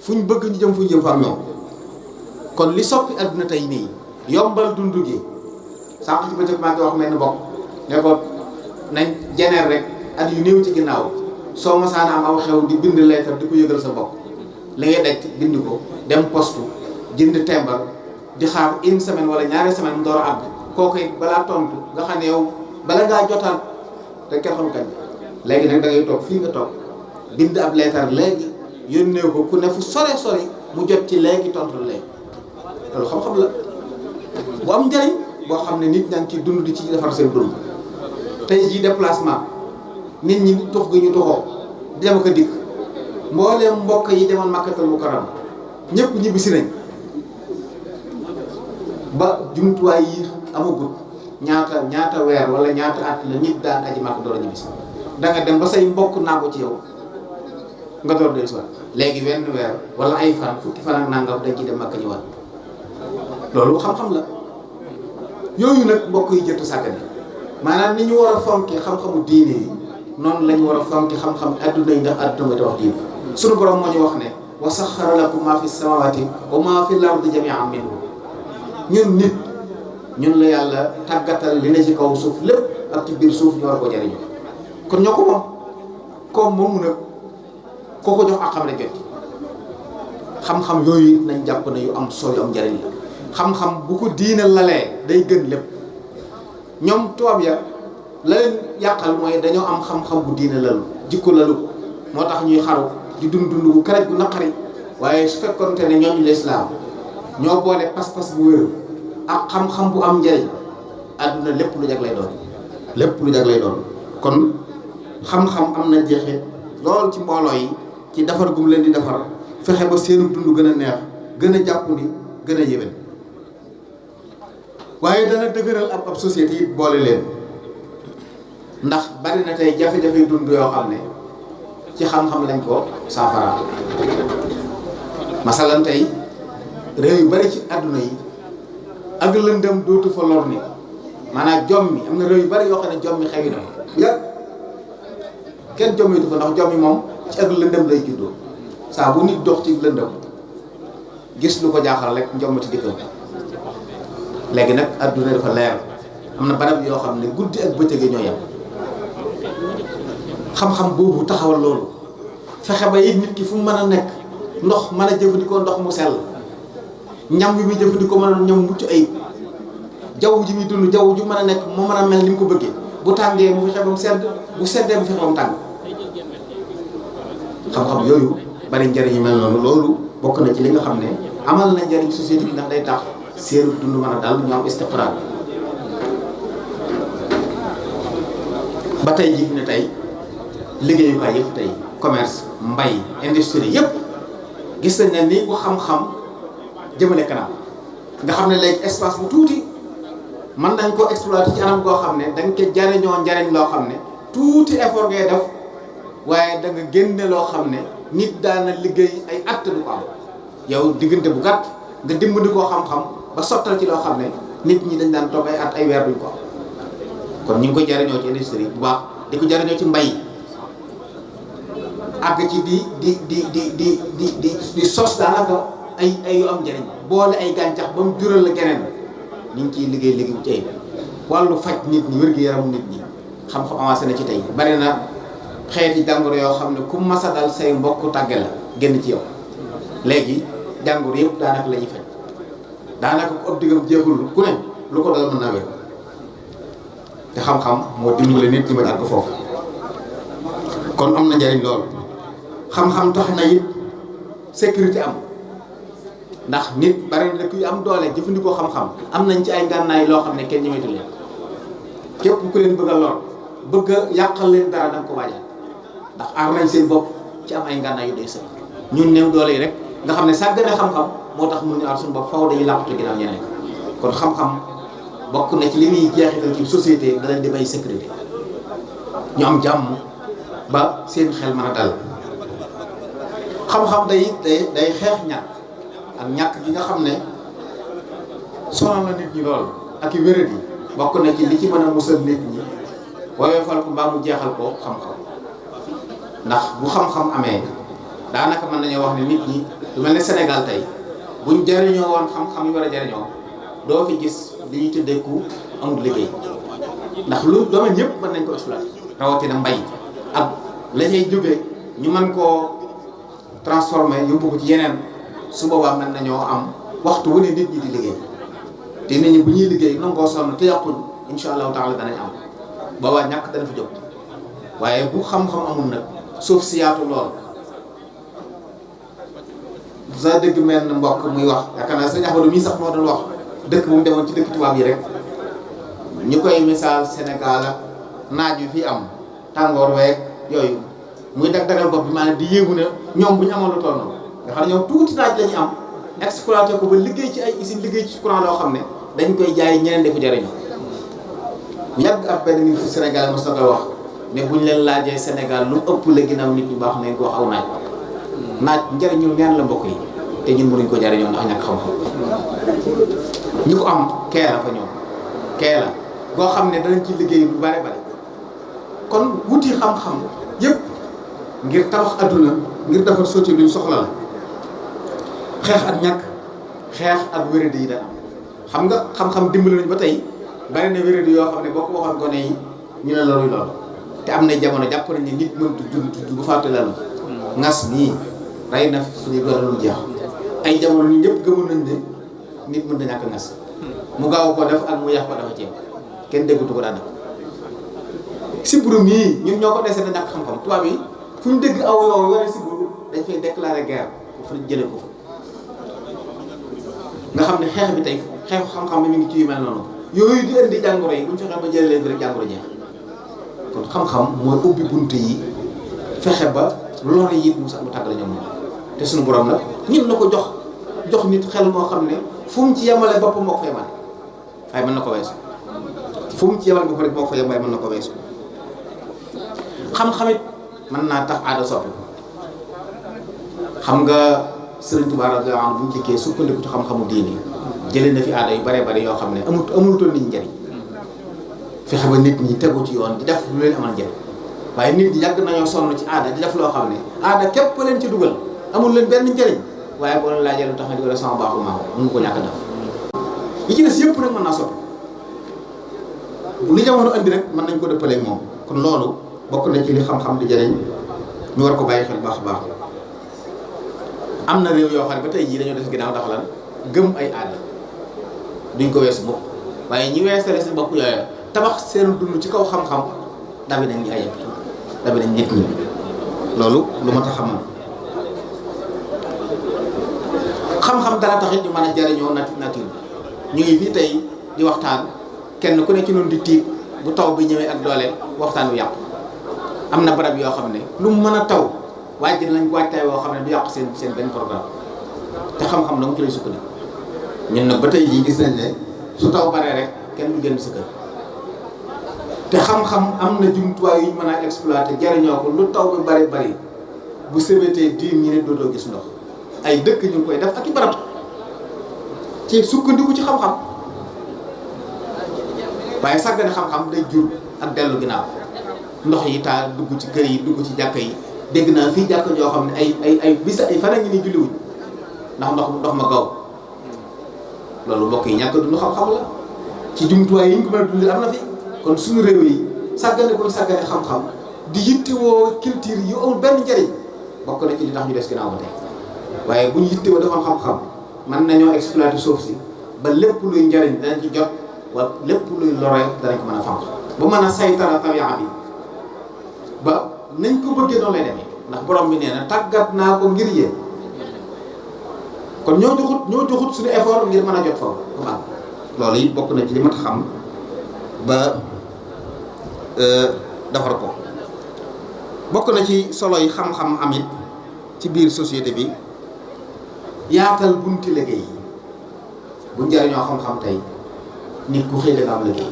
fuñ bëgg ñu jëm fuñ jëm fa ak ñoom kon li soppi àdduna tey nii yombal dund gi sànq ci bëccëg maa ngi wax mel ni bokk ne ko nañ jeneer rek at yu néew ci ginnaaw soo masaana am aw xew di bind lettre di ko yëgal sa bopp li ngay daj bind ko dem poste jënd timbre di xaar une semaine wala ñaari semaine mu door a àgg kooku it balaa tontu nga xam ne yow bala ngaa jotaat te kenn xamu kañ léegi nag da ngay toog fii nga toog bind ab lettre léegi yónnee ko ku ne fu sore mu jot ci léegi tontu léegi loolu xam-xam la bu am njëriñ boo xam ne nit ñaa ngi ciy dund di ci defar seen dund tey jii déplacement nit ñi tux gi ñu tuxoo dem ko dikk mbooleem mbokk yi demoon Makkatal Mukarram ñëpp ñibbisi nañ ba jumtuwaay yi amagut ñaata weer wala ñaata at la nit daan aji Makka door a ñibbisi da nga dem ba say mbokk naagu ci yow nga door del soit léegi wenn weer wala ay fan fukki fan ak nangam dañ ci dem Makka ñëwaat loolu xam-xam la yooyu nag mbokk yi jëttu sàggane maanaam ni ñu war a fonki xam-xamu diine yi noonu lañu war a fonki xam-xam adduna yi ndax adduna nga te wax diine sunu borom moo ñu wax ne wa saxara lakum maa fi samawati wa maa fi lardi jami'an minhu ñun nit ñun la yàlla tàggatal li ne ci kaw suuf lépp ak ci biir suuf ñu war ko jariñoo kon ñoo ko moom comme moomu nag koo ko jox ak xam ne jot xam-xam yooyu nañ jàpp ne yu am solo yu am njariñ la xam-xam bu ko diine lalee day gën lépp ñoom tubaab ya la leen yàqal mooy dañoo am xam-xam bu diine lalu jikko lalu moo tax ñuy xaru di dund gu karaj gu naqari waaye su fekkoonte ne ñooñu lislaam ñoo boole pas-pas bu wér ak xam-xam bu am njëriñ àdduna lépp lu jag lay doon lépp lu jag lay doon kon xam-xam am na jeexit lool ci mbooloo yi ci defar gum leen di defar fexe ba seenu dund gën a neex gën a jàppandi gën a yéwén waaye dana dëgëral ab société yi boole leen ndax bari na tey jafe-jafe dund yoo xam ne ci xam-xam lañ ko saafara masalan tey réew yu bari ci àdduna yi ak lëndëm dootu fa lor ni maanaam jom mi am na réew yu bari yoo xam ne jom mi xewi na yàgg kenn jom yi du fa ndax jom mi moom ci ak lëndëm lay juddoo saa bu nit dox ci lëndëm gis lu ko jaaxal rek njommati dikkam léegi nag àdduna dafa leer am na barab yoo xam ne guddi ak bëccëg ñoo yem xam-xam boobu taxawal loolu fexe ba it nit ki fu mu mën a nekk ndox mën a jëfandikoo ndox mu sell ñam wi muy jëfandikoo mën a ñam mucc ayib jaww ji muy dund jaww ju mën a nekk mu mën a mel ni mu ko bëggee bu tàngee mu fexe ba mu sedd bu seddee mu fexe ba mu tàng xam-xam yooyu bari njëriñ yu mel noonu loolu bokk na ci li nga xam ne amal na njëriñ société bi ndax day tax seenu dund mën a dal ñu am istiqraar ba tey jii fi ne tey liggéeyukaay yëpp tey commerce mbay industrie yëpp gis nañ ne ni ku xam-xam jëmale kanam nga xam ne léegi espace bu tuuti mën nañ ko exploiter ci anam goo xam ne da nga ko jariñoo njariñ loo xam ne tuuti effort ngay def waaye da nga génne loo xam ne nit daana liggéey ay at du ko am yow diggante bu gàtt nga dimbali koo xam-xam ba sottal ci loo xam ne nit ñi dañ daan toog ay at ay weer duñ ko am kon ñu ngi koy jariñoo ci industrie bu baax di ko jariñoo ci mbay àgg ci di sos daanaka ay yu am njëriñ boole ay gàncax ba mu jural la geneen ñu ngi ciy liggéey bu ci wàllu faj nit ñi wér-gu-yaramu nit ñi xam-xam avancé na ci tey bari na xeeti jàngoro yoo xam ne ku masa dal say mbokk tàgge la génn ci yow léegi jàngoro yëpp daanaka la ñuy faj daanaka ku ëpp diggam jeexul ku ne lu ko dal mën naa wér te xam-xam moo dimbale nit ñi ma àgg foofu kon am na njëriñ lool xam-xam tax na it sécurité am ndax nit bari na yu am doole jëfandikoo xam-xam am nañ ci ay ngànnaay loo xam ne kenn ñemetu leen képp ku leen bëgg a lor bëgg a yàqal leen dara da nga ko waajal ndax aar nañ seen bopp ci am ay ngànnaay yu doy sëkk ñun néew doole yi rek nga xam ne sàggane xam-xam moo tax mënuñu aar suñu bopp faw dañuy làqatu ginnaaw ñeneen kon xam-xam bokk na ci li muy jeexital ci société da leen di may sécurité ñu am jàmm ba seen xel mën a dal xam-xam day xeex ñàkk ak ñàkk gi nga xam ne sonal na nit ñi lool ak i wérad yi bokk na ci li ci mën a musal nit ñi woyofal ko mbaa mu jeexal ko xam-xam ndax bu xam-xam amee daanaka mën nañoo wax ne nit ñi lu mel ne Sénégal tey buñ jariñoo woon xam-xam yu war a jariñoo doo fi gis li ñuy tuddee ku amul liggéey ndax lu domaine ñëpp mën nañ ko exploiter rawatina mbay ak la cay jóge ñu mën koo transformer yóbbu ko ci yeneen su boobaa mën nañoo am waxtu wu ne nit ñi di liggéey te nit ñi bu ñuy liggéey nangoo sonn te yàquñ insha allahu taala danañ am boobaa ñàkk dana fi jóg waaye bu xam-xam amul nag suuf si yaatu lool sa dëgg mel na mbokk muy wax yaakaar naa sëñ Abdou mii sax moo doon wax dëkk bu mu demoon ci dëkk tubaab yi rek ñu koy misaal Sénégal ak naaj yu fi am tàngoor weeg yooyu muy dag-dagal bopp bi maanaam di yéegu ne ñoom bu ñu amoon lu toll noonu nga xam ne ñoom tuuti naaj la ñu am exploité ko ba liggéey ci ay usine liggéey ci courant loo xam ne dañ koy jaay ñeneen di ko jariñoo yàgg ab benn ministre Sénégal mos na koy wax ne bu ñu leen laajee Sénégal lu ëpp la ginnaaw nit ñu baax nañ ko wax aw naaj njariñu neen la mbokk yi te ñun mënuñ ko jariñoo ndax ñàkk xam-xam ñu ko am kee la fa ñoom kee la boo xam ne danañ ci liggéey lu bare bare kon wuti xam-xam yépp ngir tabax adduna ngir defar société bi soxla la xeex ak ñàkk xeex ak wéradi yi da am xam nga xam-xam dimbali nañu ba tey bari na wéradi yoo xam ne boo ko waxoon gone yi ñu ne loruy lool te am na jamono jàpp nañ ne nit mëntu dund bu fàtte la ngas nii rey na suñu doole lu jeex ay jamono ñu ñëpp gëmoon nañ ne nit mën na ñàkk ngas mu gaaw ko def ak mu yàq ko dafa ceeb kenn déggatu ko daanaka sibbiru mii ñun ñoo ko dese na ñàkk xam-xam tubaab yi fu ñu dégg aw yow yore sibbiru dañ fay déclarer guerre fa jëlee ko fa nga xam ne xeex bi tey xeexu xam-xam bi mi ngi ci yu mel noonu yooyu di indi jàngoro yi bu ñu fexee ba jëlee leen fi rek jàngoro jeex kon xam-xam mooy ubbi bunt yi fexe ba lor yi mu sax mu tàggale ñoom te suñu borom nag ñun na ko jox nit xel moo xam ne fu mu ci yemale boppam moo ko fa yemale waaye mën na ko weesu fu mu ci yemale boppam rek moo ko fa yem waaye mën na ko weesu xam-xamit mën naa tax aada soppi xam nga Sëriñ Tuubaa radiyallaahu anhu bu ñu jëkkee sukkandiku ci xam-xamu diini jëlee na fi aada yu bare bare yoo xam ne amutoon nit ñi njëriñ fexe ba nit ñi tegu ci yoon di def lu leen amal njëriñ waaye nit ñi yàgg nañoo sonn ci aada di def loo xam ne aada képp leen ci dugal amul leen benn njëriñ waaye boo leen laajee lu tax nga di ko def sama baaxu maam mënu ko ñàkk a def yi ci des yëpp nag mën naa soppi li jamono andi rek mën nañ ko dëppaleeg moom kon loolu bokk na ci li xam-xam di jëriñ ñu war ko bàyyi xel baax a baax am na réew yoo xam ne ba tey jii dañoo des ginnaaw ndax lan gëm ay aada duñ ko weesu bopp waaye ñi weesale si bopp yooyu tabax seen dund ci kaw xam-xam dabi nañ ñi ay yëpp dabi nañ nit ñi loolu lu ma tax xam xam-xam dara taxit ñu mën a jariñoo nature ñu ngi fii tey di waxtaan kenn ku ne ci noonu di tiit bu taw bi ñëwee ak doole waxtaan wi yàqu am na barab yoo xam ne lu mu mën a taw waaye dinañ ko waajtaay woo xam ne du yàqu seen benn programme te xam-xam danga ci lay sukkandiku ñun nag ba tey jii gis nañ ne su taw baree rek kenn du génn sa kër te xam-xam am na jumtuwaay yu ñu mën a exploité jariñoo ko lu taw bi bari bu sebetee 10 minutes dootoo gis ndox ay dëkk ñu ngi koy def ak i barab ci sukkandiku ci xam-xam waaye sàggane xam-xam day jur ak dellu ginnaaw ndox yi taa dugg ci kër yi dugg ci jàkka yi dégg naa fii jàkka joo xam ne ay bis ay fan a ngi ni julliwuñ ndax ndox ma gaw loolu mbokk yi ñàkk dund xam-xam la ci jumtuwaay yi ñu ko mën a dundal am na fi kon suñu réew yi sàggane ko sàggane xam-xam di yittewoo culture yu amul benn njëriñ bokk na ci li tax ñu des ginnaaw ba tey waaye bu ñu yittewoo defoon xam-xam mën nañoo exploiter suuf si ba lépp luy njëriñ danañ ci jot wala lépp luy lore danañ ko mën a fànq ba mën a saytara tabi'a bi ba nañ ko bëggee noonu lay demee ndax borom bi nee na tàggat naa ko ngir yéen kon ñoo joxut suñu effort ngir mën a jot foofu bu baax loolu it bokk na ci li ma xam ba defar ko bokk na ci solo yi xam-xam amit ci biir société bi yaatal bunti liggéey yi bu njëriñoo xam-xam tey nit ku xëy da nga am liggéey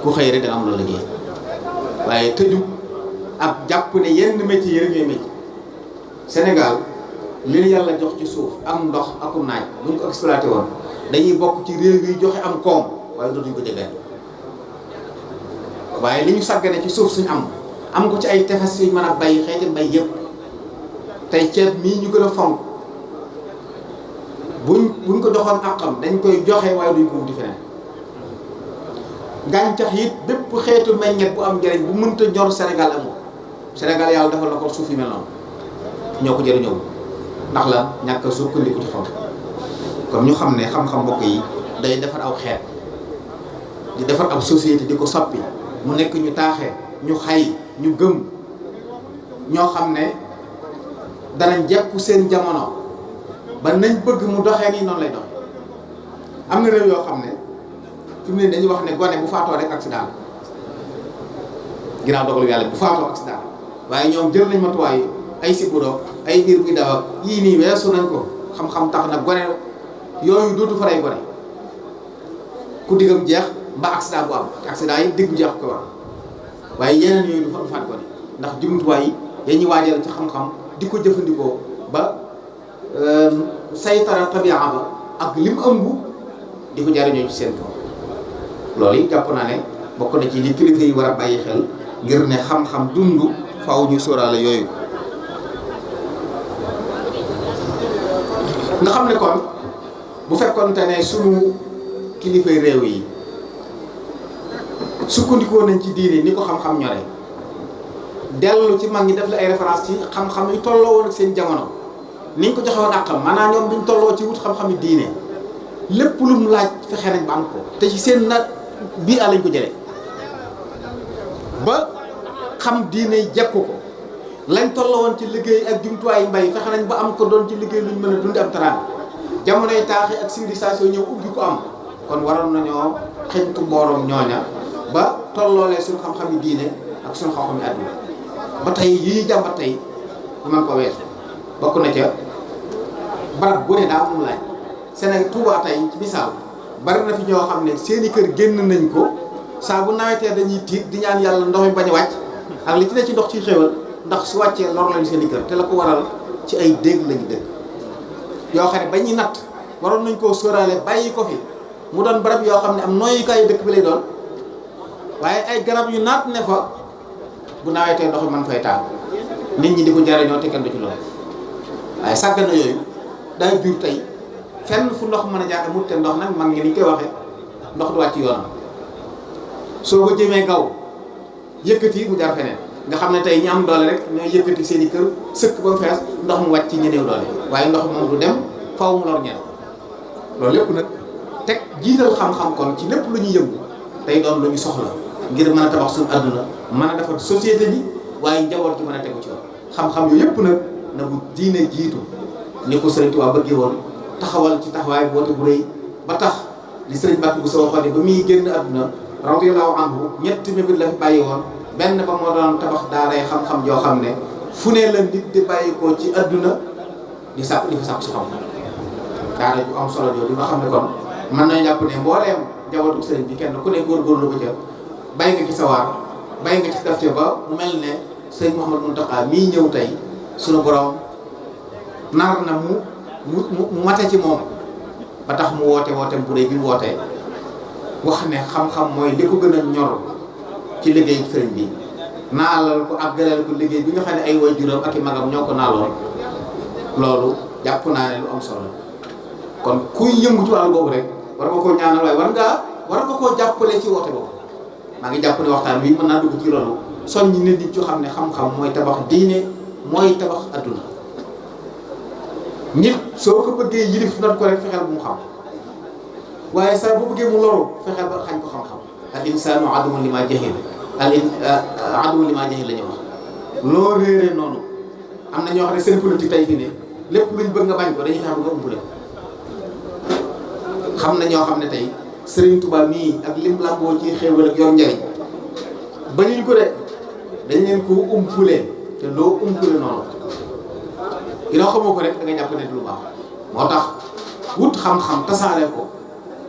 ku xëy rek da nga am la liggéey waaye tëju ak jàpp ne yenn métiers yi rek ñooy métier Sénégal li yàlla jox ci suuf am ndox akum naaj bu ñu ko exploité woon dañuy bokk ci réew yi joxe am koom waaye dootuñu ko jëgee waaye li ñu sàggane ci suuf suñu am ko ci ay tefes yuñ mën a bay xeeti bay yëpp tey ceeb mii ñu gën a fonk buñ ko joxoon àqam dañ koy joxe waaye duñ ko wuti feneen gàncax yi bépp xeetu meññet bu am njëriñ bu mënta ñor Sénégal amul Sénégal yàlla defal na ko suuf yi mel noonu ñoo ko jëriñoo ndax la ñàkk a sukkandiku ci xam comme ñu xam ne xam-xam mbokk yi day defar aw xeet di defar ab société di ko soppi mu nekk ñu taaxee ñu xay ñu gëm ñoo xam ne danañ jekku seen jamono ba nañ bëgg mu doxee nii noonu lay dox am na réew yoo xam ne fi mu ne dañuy wax ne gone bu faatoo rek accident ginnaaw dogalu yàlla bu faatoo accident waaye ñoom jël nañ matuwaay ay siburo ay biir buy daw ak yii nii weesu nañ ko xam-xam tax na gone yooyu dootu faray gone ku diggam jeex mbaa accident bu am accident yi diggu jeex ko war waaye yeneen yooyu du faat gone ndax jumtuwaay yi dañuy waajal ci xam-xam di ko jëfandikoo ba saytara tabia ba ak lim ëmb di ko jariñoo ci seen kaw loolu yi jàpp naa ne bokk na ci li kilifa yi war a bàyyi xel ngir ne xam-xam dund faaw ñu sóoraale yooyu nga xam ne kon bu fekkoonte ne sunu kilifay réew yi sukkandikoo nañ ci diine ni ko xam-xam ñore dellu ci mag ñi def la ay référence ci xam-xam yu tolloo woon ak seen jamono ni ñu ko joxe woon àqam maanaam ñoom biñ tolloo ci wut xam-xam yi diine lépp lu mu laaj fexe nañ ba am ko te ci seen nag bii lañ ko jëlee ba xam diine jekku ko lañ tolloo woon ci liggéey ak jumtuwaayu mbay fexe nañ ba am ko doon ci liggéey luñ mën a dund am teraanga jamonoy taaxi ak civilisation ñëw ubbi ko am kon waroon nañoo xëñtu mbooroom ñooña ba tolloolee suñu xam-xam yi diine ak suñu xam-xam yi àdduna ba tey yi jàmbat tey ñu mën ko weesu bokk na ca barab bu ne daa am laaj Sénégal Touba tey ci misaal bari na fi ñoo xam ne seeni kër génn nañ ko saa bu nawetee dañuy tiit di ñaan yàlla ndox mi bañ a wàcc ak li ci ne ci ndox ci xéwal ndax su wàccee lor lañu seeni kër te la ko waral ci ay dégg lañu dëkk yoo xam ne ba ñuy natt waroon nañ koo sóoraale bàyyi ko fi mu doon barab yoo xam ne am nooyukaayu dëkk bi lay doon waaye ay garab yu naat ne fa bu nawetee ndox mi mën fay taal nit ñi di ko jariñoo te kenn du ci loolu waaye sàggan na yooyu day jur tey fenn fu ndox mën a jaar amut te ndox nag mag ngi ni koy waxee ndox du wàcc yoonam soo ko jëmee gaw yëkkati mu jaar feneen nga xam ne tey ñi am doole rek ñooy yëkkati seen i kër sëkk ba mu fees ndox mu wàcc ci ñi néew doole waaye ndox moom du dem faw mu lor ñenn loolu lépp nag teg jiital xam-xam kon ci lépp lu ñuy yëngu tey doon lu ñu soxla ngir mën a tabax suñu àdduna mën a defar société bi waaye njaboot gi mën a tegu ci yoon xam-xam yooyu yëpp nag na bu diine jiitu ni ko Sëriñ Tuubaa bëggee woon taxawal ci taxawaay boote bu rëy ba tax li Sëriñ Mbacke bu soo waxoon ne ba muy génn àdduna radiyallahu anhu ñetti mébét la fi bàyyi woon benn ba moo doon tabax daaray xam-xam yoo xam ne fu ne la nit di bàyyi ko ci àdduna di sàkk di fa sàkk si xam-xam daara ju am solo jooju nga xam ne kon mën nañu jàpp ne mbooleem njabootu sëriñ bi kenn ku ne góorgóorlu ko ca bàyyi nga ci sawaar bàyyi nga ci def ca ba mu mel ne sëriñ Mouhamadou Mountakha mii ñëw tey sunu borom nar na mu mate ci moom ba tax mu woote wooteem bu rëy bi mu wootee wax ne xam-xam mooy li ko gën a ñor ci liggéeyu sëriñ bi naalal ko ak gëlal ko liggéey bi nga xam ne ay waajuram ak i magam ñoo ko naaloon loolu jàpp naa ne lu am solo kon kuy yëngu ci wàllu boobu rek war nga koo ñaanal waaye war nga koo jàppale ci woote boobu maa ngi jàpp ne waxtaan wi mën naa dugg ci loolu soññi nit ñi ci xam ne xam-xam mooy tabax diine mooy tabax adduna nit soo ko bëggee yilif not ko rek fexeel bu mu xam waaye saa bu bëggee mu loru fexeel ba xañ ko xam-xam al insaanu aduwwun limaa jahil aduwwun limaa jahil la ñu wax loo réeree noonu am na ñoo xam ne seen politique tey fii ne lépp luñ bëgg nga bañ ko dañuy fexe ba nga umpule xam na ñoo xam ne tey Serigne Touba mii ak lim lamboo ci xéewal ak yor njariñ bañuñ ko de dañ leen ko umpulee te loo umpule noonu ginnaaw xamoo ko rek da nga jàpp ne lu baax moo tax wut xam-xam tasaare ko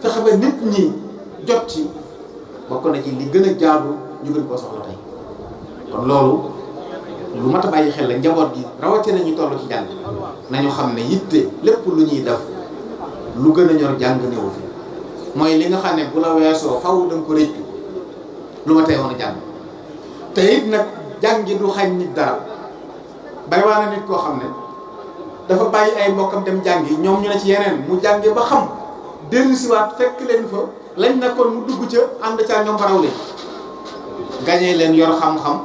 fexe ba nit ñi jot ci bokk na ci li gën a jaadu ñu gën koo soxla tey kon loolu lu mat a bàyyi xel la njaboot gi rawatina ñu toll ci jàng nañu xam ne yitte lépp lu ñuy def lu gën a ñor jàng néew fi mooy li nga xam ne bu la weesoo faw da nga ko réccu lu ma tey woon a jàng te it nag jàngi du xañ nit dara bari waa na nit koo xam ne dafa bàyyi ay mbokkam dem jàngi ñoom ñu ne ci yeneen mu jànge ba xam dellu siwaat fekk leen fa lañ nekkoon mu dugg ca ànd ca ñoom baraw leen gañee leen yor xam-xam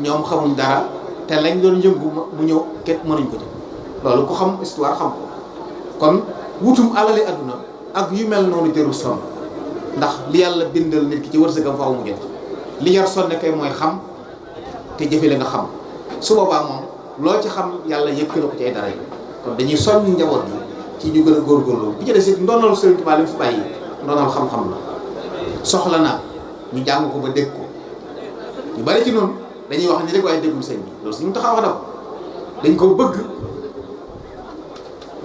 ñoom xamuñ dara te lañ doon yëngu mu ñëw kenn mënuñ ko ci loolu ku xam histoire xam ko kon wutum alali adduna ak yu mel noonu jëru sonn ndax li yàlla bindal nit ki ci wërsëgam faaw mu jot li jar sonne kay mooy xam te jëfe la nga xam su boobaa moom loo ci xam yàlla yëkk na ko ci ay dara yi kon dañuy soññ njaboot yi ci ñu gën a góorgóorlu bi ci des it ndonal Sëriñ Tuubaa li mu fi bàyyi ndonal xam-xam la soxla na ñu jàng ko ba dégg ko ñu bari ci noonu dañuy wax ni rek waaye déggul sëñ bi loolu suñu taxaw wax na ko dañ ko bëgg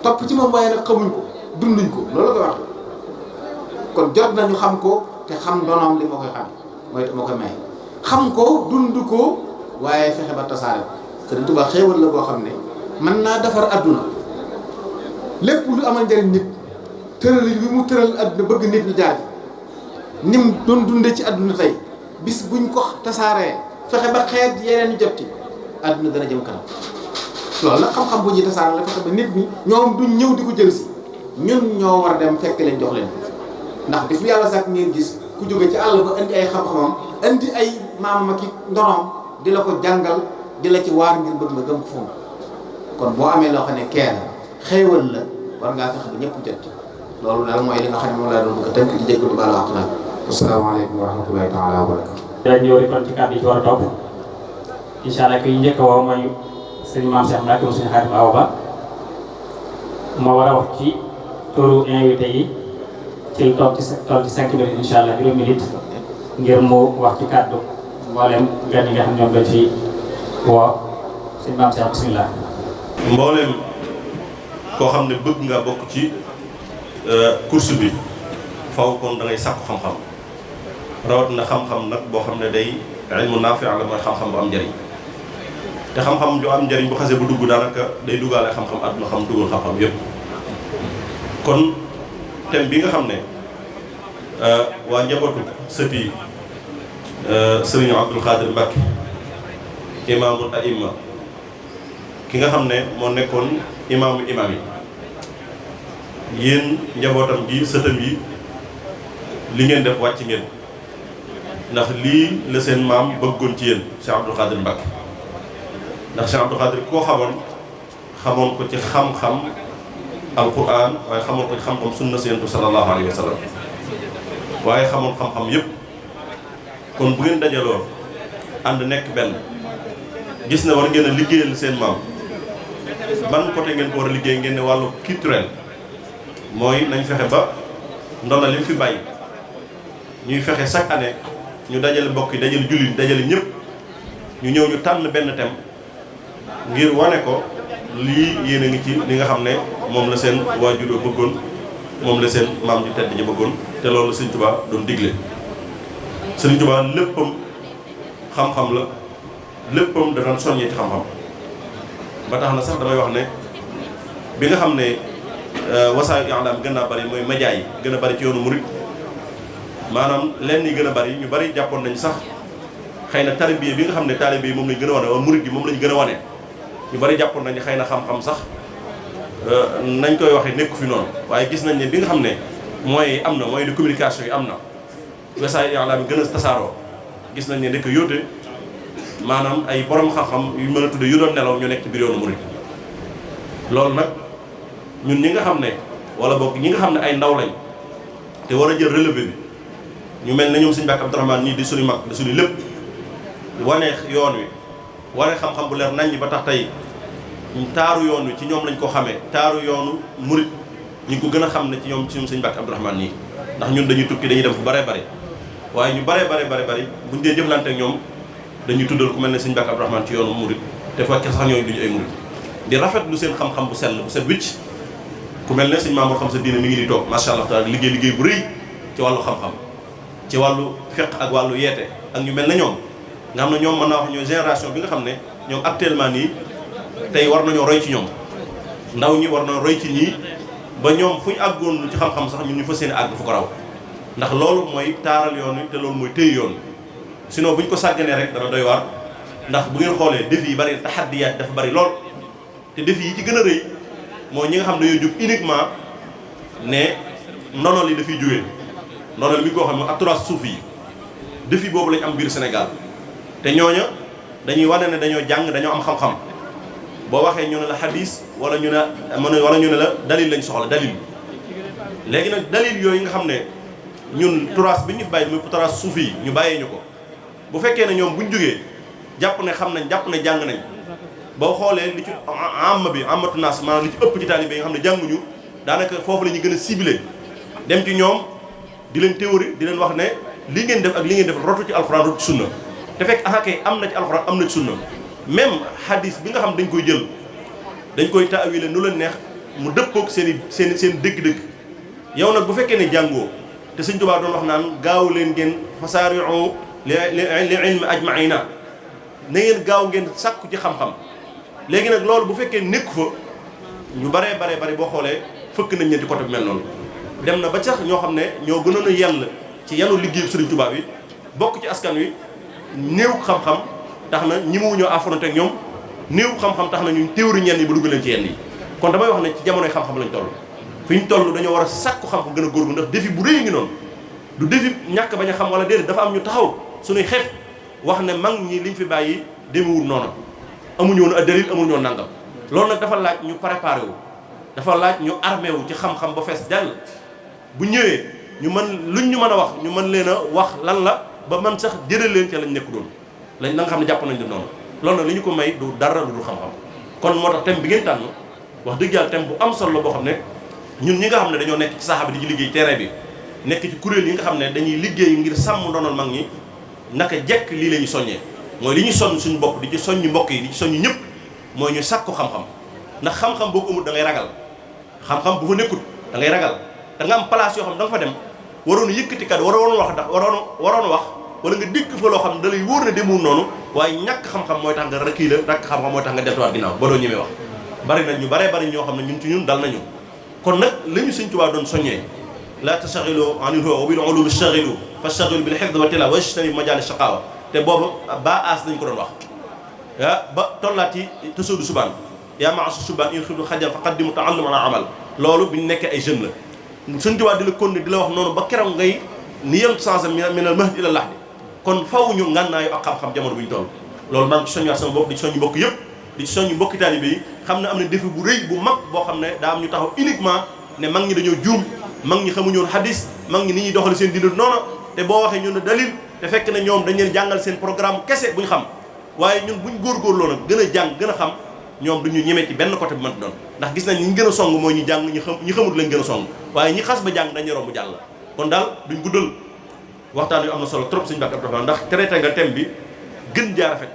topp ci moom waaye nag xamuñ ko dunduñ ko loolu la koy wax kon jot nañu xam ko te xam ndonoom li moo koy xam mooy moo koy may xam ko dund ko waaye fexe ba tasaare ko Sëriñ Tuubaa xéewal la boo xam ne mën naa defar adduna lépp lu amal njëriñ nit tëral bi mu tëral adduna bëgg nit ñi jaar nim doon dunde ci adduna tey bis buñ ko tasaaree fexe ba xeet yeneen ñu jot ci adduna dana jëm kanam loolu nag xam-xam bu ñuy tasaare la fexe ba nit ñi ñoom duñ ñëw di ko jël si ñun ñoo war a dem fekk leen jox leen ndax bis bu yàlla sax ngeen gis ku jóge ci àll ba indi ay xam-xamam indi ay maam ak ndonoom di la ko jàngal di la ci waar ngir bëgg nga gëm ko fonk kon boo amee loo xam ne kenn xéewal la war ngaa fexe ba ñëpp jot ci loolu daal mooy li nga xam ne moom laa doon bëgg a tënk di jégalu baal wax nag asalaamaaleykum wa rahmatulahi taala wa barakatu yaa ñëw rek kon ci kàddu yi ci war a topp incha allah kuy njëkk a woo mooy sëñ Maam Cheikh Mbacke sëñ Xaadim Awa Ba moo war a wax ci turu invité yi ci lu toll ci 5 minutes incha allah juróomi minutes ngir mu wax ci kàddu mboolem gan yi nga xam ñoom dañ fi woo sëñ Maam Cheikh bismillah. mboolem koo xam ne bëgg nga bokk ci course bi faw kon da ngay sàkku xam-xam rawat na xam-xam nag boo xam ne day ilmu naafi la mooy xam-xam bu am njëriñ te xam-xam ju am njëriñ bu xasee bu dugg daanaka day duggaale xam-xam àdduna xam dugal xam-xam yépp kon thème bi nga xam ne waa njabootu sëti Serigne Abdou Khadre Mbacke imaamul aima ki nga xam ne moo nekkoon imaamu imaam yi yéen njabootam gi sëtam yi li ngeen def wàcc ngeen ndax lii la seen maam bëggoon ci yéen Cheikh Abdou Khadre Mbacke ndax Cheikh Abdou Khadre koo xamoon ko ci xam-xam alquran waaye xamoon ko ci xam-xam sunna Yonent sallallahu alayhi wa sallam waaye xamoon xam-xam yépp kon bu ngeen dajaloo ànd nekk benn gis na war ngeen a liggéeyal seen maam ban côté ngeen ko war a liggéey ngeen ne wàllu culturel mooy nañ fexe ba ndona li mu fi bàyyi ñuy fexe chaque année ñu dajale mbokk yi dajale jullit dajale ñëpp ñu ñëw ñu tànn benn thème ngir wane ko lii yéen a ngi ci li nga xam ne moom la seen waajur bëggoon moom la seen maam ju tedd ñi bëggoon te loolu Sëriñ Tuubaa doon digle Sëriñ Tuubaa léppam xam-xam la léppam danañ soññee ci xam-xam ba tax na sax damay wax ne bi nga xam ne wasaayu i'laam gën naa bari mooy média yi gën a bari ci yoonu murit maanaam lenn yi gën a bari ñu bari jàppoon nañ sax xëy na tarbiya bi nga xam ne taalibe yi moom lañ gën a wane wala murit gi moom lañ gën a wane ñu bari jàppoon nañ xëy na xam-xam sax nañ koy waxee nekku fi noonu waaye gis nañ ne bi nga xam ne moyens yi am na moyens de communication yi am na wasaayu i'laam yi gën a tasaaroo gis nañ ne ndekk yóote maanaam ay borom xam-xam yu mën a tudde yu doon nelaw ñu nekk ci biir yoonu murit loolu nag ñun ñi nga xam ne wala boog ñi nga xam ne ay ndaw lañ te war a jël relevé bi ñu mel ne ñoom Sëñ Mbacke Abdourahmane nii di suñu mag di suñu lépp wane yoon wi wane xam-xam bu leer nañ ñi ba tax tey taaru yoon wi ci ñoom lañ ko xamee taaru yoonu murit ñu ngi ko gën a xam ne ci ñoom Sëñ Mbacke Abdourahmane nii ndax ñun dañuy tukki dañuy dem fu bare bare waaye ñu bare buñ dee jëflante ak ñoom dañuy tuddal ku mel ne Sëñ Mbacke Abdourahmane ci yoonu murit te fekk sax ñooñu duñu ay murit di rafetlu seen xam-xam bu sell bu set wicc ku mel ne Sëñ Mamour xam sa diine mi ngi di toog macha allah taala liggéey bu rëy ci wàllu xam-xam ci wàllu fiqh ak wàllu yeete ak ñu mel ne ñoom nga xam ne ñoom mën naa wax ñooy génération bi nga xam ne ñoom actuellement nii tey war nañoo roy ci ñoom ndaw ñi war na roy ci ñii ba ñoom fu ñu àggoon ci xam-xam sax ñun ñu fas yéene àgg fu ko raw ndax loolu mooy taaral yoon wi te loolu mooy téye yoon sinon bu ñu ko sàgganee rek dana doy waar ndax bu ngeen xoolee défi yi bari taxaddiyaat dafa bari lool te défi yi ci gën a rëy mooy ñi nga xam ne dañoo jóg uniquement ne ndono li dafay jógee ndono li mi ngi koo xam ne ak turaas suuf yi défi boobu lañ am biir Sénégal te ñooña dañuy wane ne dañoo jàng dañoo am xam-xam boo waxee ñu ne la hadis wala ñu ne la dalil lañ soxla dalil léegi nag dalil yooyu nga xam ne ñun turaas bi ñu fi bàyyi muy turaas suuf yi ñu bàyyee ñu ko bu fekkee ne ñoom buñ jógee jàpp ne xam nañ jàpp ne jàng nañ boo xoolee li ci amatu naas maanaam li ci ëpp ci taalibe yi nga xam ne jànguñu daanaka foofu la ñu gën a ciblé dem ci ñoom di leen théorie di leen wax ne li ngeen def ak li ngeen def rotu ci alxuraan rotu ci sunna te fekk akay am na ci alxuraan am na ci sunna même hadis bi nga xam dañ koy jël dañ koy taawile nu leen neex mu dëppoog seen dëgg-dëgg yow nag bu fekkee ne jàngoo te Sëñ Tuubaa doon wax naan gaaw leen ngeen fasaari'u li ilmi ajmaina na ngeen gaaw ngeen sàkku ci xam-xam léegi nag loolu bu fekkee nekku fa ñu bare boo xoolee fëkk nañ leen ci côté bi mel noonu dem na ba sax ñoo xam ne ñoo gënoon a yell ci yanu liggéeyu Sëriñ Tuubaa bi bokk ci askan wi néew xam-xam tax na ñi mu ñoo affronté ak ñoom néew xam-xam tax na ñu théorie ñenn yi ba dugg leen ci yenn yi kon damay wax ne ci jamonoy xam-xam lañ toll fi ñu toll dañoo war a sàkku xam-xam gën a góorgu ndax défi bu rëy ngi noonu du défi ñàkk bañ a xam wala déedéet dafa am ñu taxaw suñuy xeef wax ne mag ñi liñ fi bàyyi demewul noonu amuñu woon ak dalil amuñu woon nangam loolu nag dafa laaj ñu préparé wu dafa laaj ñu armé wu ci xam-xam ba fees dell bu ñëwee ñu mën luñ ñu mën a wax ñu mën leen a wax lan la ba man sax jëral leen ca lañ nekk doon lañ nga xam ne jàpp nañ di noonu loolu nag li ñu ko may du dara lu dul xam-xam kon moo tax thème bi ngeen tànn wax dëgg yàlla thème bu am solo la boo xam ne ñun ñi nga xam ne dañoo nekk ci saxaaba di ci liggéey terrain bi nekk ci kuréel yi nga xam ne dañuy liggéey ngir sàmm ndonal mag ñi naka jekk lii la ñu soññee mooy li ñu sonn suñu bopp di ci soññu mbokk yi di ci soññu ñëpp mooy ñu sàkku xam-xam ndax xam-xam boo ko amul da ngay ragal xam-xam bu fa nekkut da ngay ragal da nga am place yoo xam ne da nga fa dem waroon yëkkati kat waroon wax ndax waroon wax wala nga dikk fa loo xam ne da lay wóor ne demul noonu waaye ñàkk xam-xam mooy tax nga kii la rakk xam-xam mooy tax nga deltuwaat ginnaaw ba doo ñemee wax bari nañ ñu baree bari ñoo xam ne ñun ci ñun dal nañu kon nag la ñu Sëñ Tuubaa doon soññee la tastaxilu anil huwa wa bil ulumi staxilu fastaxilu bil hifd wa tilaawa wajtanibu majaali shaqaawa te boobu ba aas nañ ko doon wax ba tollaat yi tasawdu subaan yaa maasu subaan in xibdu xajal fa qaddimu ta'allum ala amal loolu bi ñu nekkee ay jeunes la Sëñ Tuubaa di la kon di la wax noonu ba keroog ngay ni yem sansa minal mahdi ila lahdi kon faw ñu ngànnaayu ak xam-xam jamono bu ñu toll loolu maa ngi ci soññaat sama bopp di ci soññu mbokk yëpp di ci soññu mbokki taalibe yi xam ne am na défi bu rëy bu mag boo xam ne daa am ñu taxaw uniquement ne mag ñi dañoo juum mag ñi xamuñu woon hadis mag ñi ni ñuy doxale seen dina noonu te boo waxee ñun ne dalil te fekk na ñoom dañ leen jàngal seen programme kese bu ñu xam waaye ñun buñ góorgóorloo nag gën a jàng gën a xam ñoom duñu ñemee ci benn côté bu mënti doon ndax gis nañ ñi gën a song mooy ñu jàng ñi xamut lañ gën a song waaye ñi xas ba jàng dañuy romb jàll kon daal duñ guddal waxtaan yu am na solo trop Sëñ Mbacke Abdou ndax traité nga thème bi gën jaar rafet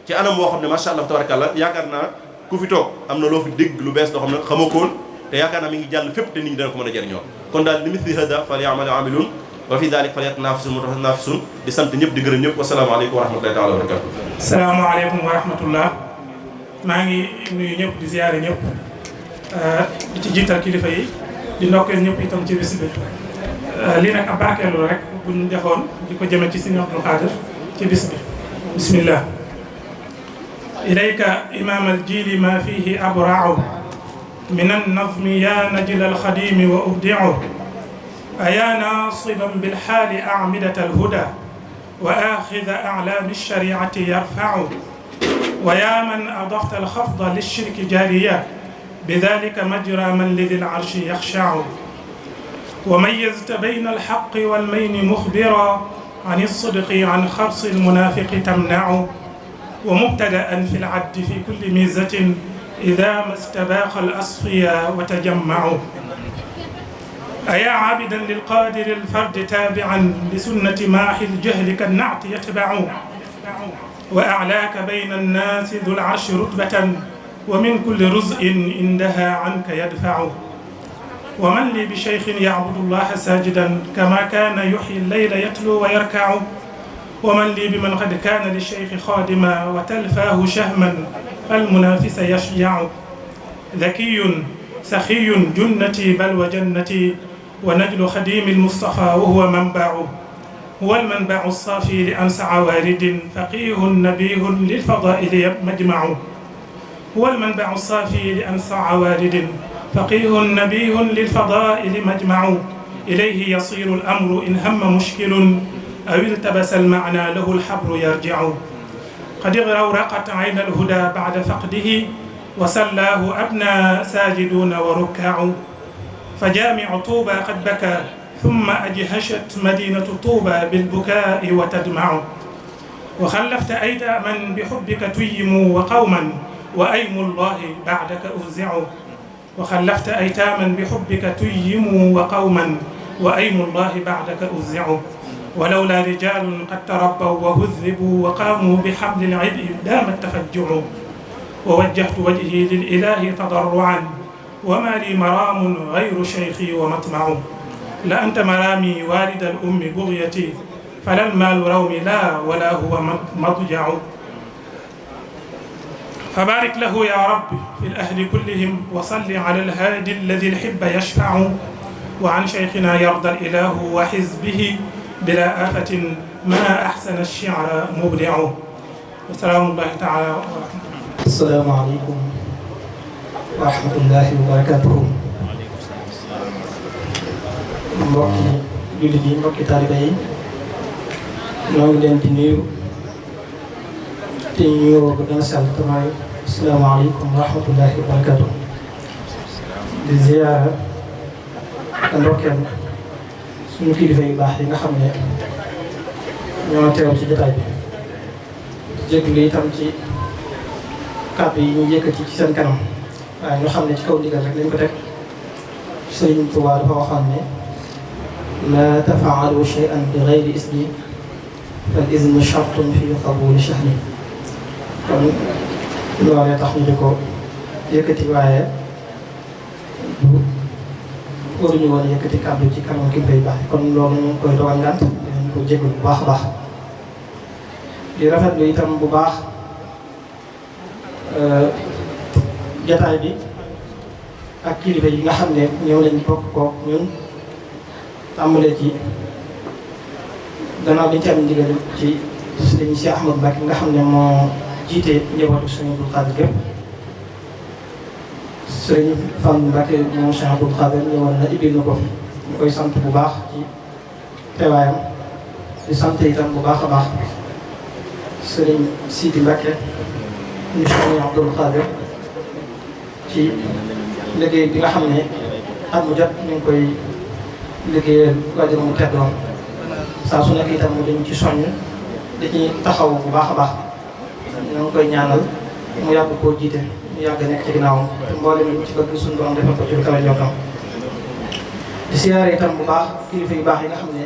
ci anam boo xam ne macha allah tabarakallah yaakaar naa ku fi toog am na loo fi dégg lu bees loo xam ne xamoo ko woon te yaakaar naa mi ngi jàll fépp te nit ñi dana ko mën a jëriñoo kon daal li mithli hada falyamal amilun wa fi dalik falyatanafisul mutanafisun di sant ñëpp di gërëm ñëpp wasalaamaaleykum wa rahmatullahi taala wa barakatu salaamaaleykum wa rahmatullah maa ngi nuyu ñëpp di ziyaare ñëpp di ci jiital kilifa yi di ndokkeel ñëpp itam ci bis bi lii nag ab barkeelu rek buñ defoon di ko jëme ci Sëriñ Abdou Khadre ci bis bi bismillah ilayka imam aljili ma fihi abra'u min annazmi ya najil alxadimi wa ubdi'u aya nasiban bilxaali a'midata alhuda wa axida a'laami alshariati yarfa'u wa ya man adafta alxafda lilshirki jariya bidalika majra man lidil arshi yaxsha'u وميزت بين الحق والمين مخبرا عن الصدق عن خرص المنافق تمنع ومبتدأ في العد في كل ميزة إذا ما استباق الأصفياء وتجمعوا أيا عابدا للقادر الفرد تابعا لسنة ماحي الجهل كالنعت يتبع وأعلاك بين الناس ذو العرش رتبة ومن كل رزء اندهى عنك يدفع ومن لي بشيخ يعبد الله ساجدا كما كان يحيي الليل يتلو ويركع ومن لي بمن قد كان للشيخ خادما وتلفاه شهما فالمنافس يشجع ذكي سخي جنتي بل وجنتي ونجل خديم المصطفى وهو منبع هو المنبع الصافي لأنسع وارد فقيه نبيه للفضائل مجمع هو المنبع الصافي لأنسع وارد فقيه نبيه للفضائل مجمع إليه يصير الأمر إن هم مشكل أو التبس المعنى له الحبر يرجع قد اغرقت عين الهدى بعد فقده وسلاه أبنى ساجدون وركع فجامع طوبى قد بكى ثم أجهشت مدينة طوبى بالبكاء وتدمع وخلفت أيتاما بحبك تيموا وقوما وأيم الله بعدك أفزع وخلفت أيتاما بحبك تيموا وقوما وأيم الله بعدك أفزع ولولا رجال قد تربوا وهذبوا وقاموا بحبل العبء دام التفجع ووجهت وجهي للإله تضرعا وما لي مرام غير شيخي ومطمع لأنت مرامي والد الأم بغيتي فلا المال رومي لا ولا هو مضجع فبارك له يا رب في الأهل كلهم وصل على الهادي الذي الحب يشفع وعن شيخنا يرضى الإله وحزبه بلا آفة ما أحسن الشعر مبدع وسلام الله تعالى ورحمته. السلام عليكم ورحمة الله وبركاته. mbokki jullit yi mbokki taalibe yi ñoo ngi leen di nuyu te ñu gën a sell te mooy asalaamaaleykum wa rahmatullahi wa barakatuh. di ziyaara ak ndokkeel suñu kilifa yu baax yi nga xam ne ñoo teew ci jotaay bi jégalu itam ci kàddu yi ñu yëkkati ci seen kanam waaye ñu xam ne ci kaw ndigal rek lañ ko teg Sëriñ Tuubaa dafa waxoon ne la tafaalu shay'an bi ghayri isni fal iznu shartun fi qabuli shahni kon loolee tax ñu di ko yëkkati waaye du waruñu woon yëkkati kàddu ci kanam ki koy baax kon loolu ñu ngi koy dogal ngant dinañ ko jégalu bu baax a baax di rafetlu itam bu baax jataay bi ak kilifa yi nga xam ne ñëw nañ bokk kook ñun tàmbalee ci gannaaw bi ñu ci am ndigal ci sëriñ si Ahmad Mbacke nga xam ne moo jiite njabootu sëriñ Abdou Khadre gépp sëriñ Fall Mbacke moom Cheikh Abdou Khadre ñëwoon na ibil na ko ñu koy sant bu baax ci teewaayam di sant itam bu baax a baax sëriñ Sidi Mbacke ñu sëriñ Abdou Khadre ci liggéey bi nga xam ne at mu jot ñu ngi koy liggéeyal waajur mu teddoon saa su nekk itam mu dañ ci soññ di ci taxaw bu baax a baax ñu ngi koy ñaanal mu yàgg koo jiite mu yàgg nekk ci ginnaawam te mboolem ñu ci bëgg suñu borom defal ko ci lu kawe njortam di siyaare itam bu baax kilifa yu baax yi nga xam ne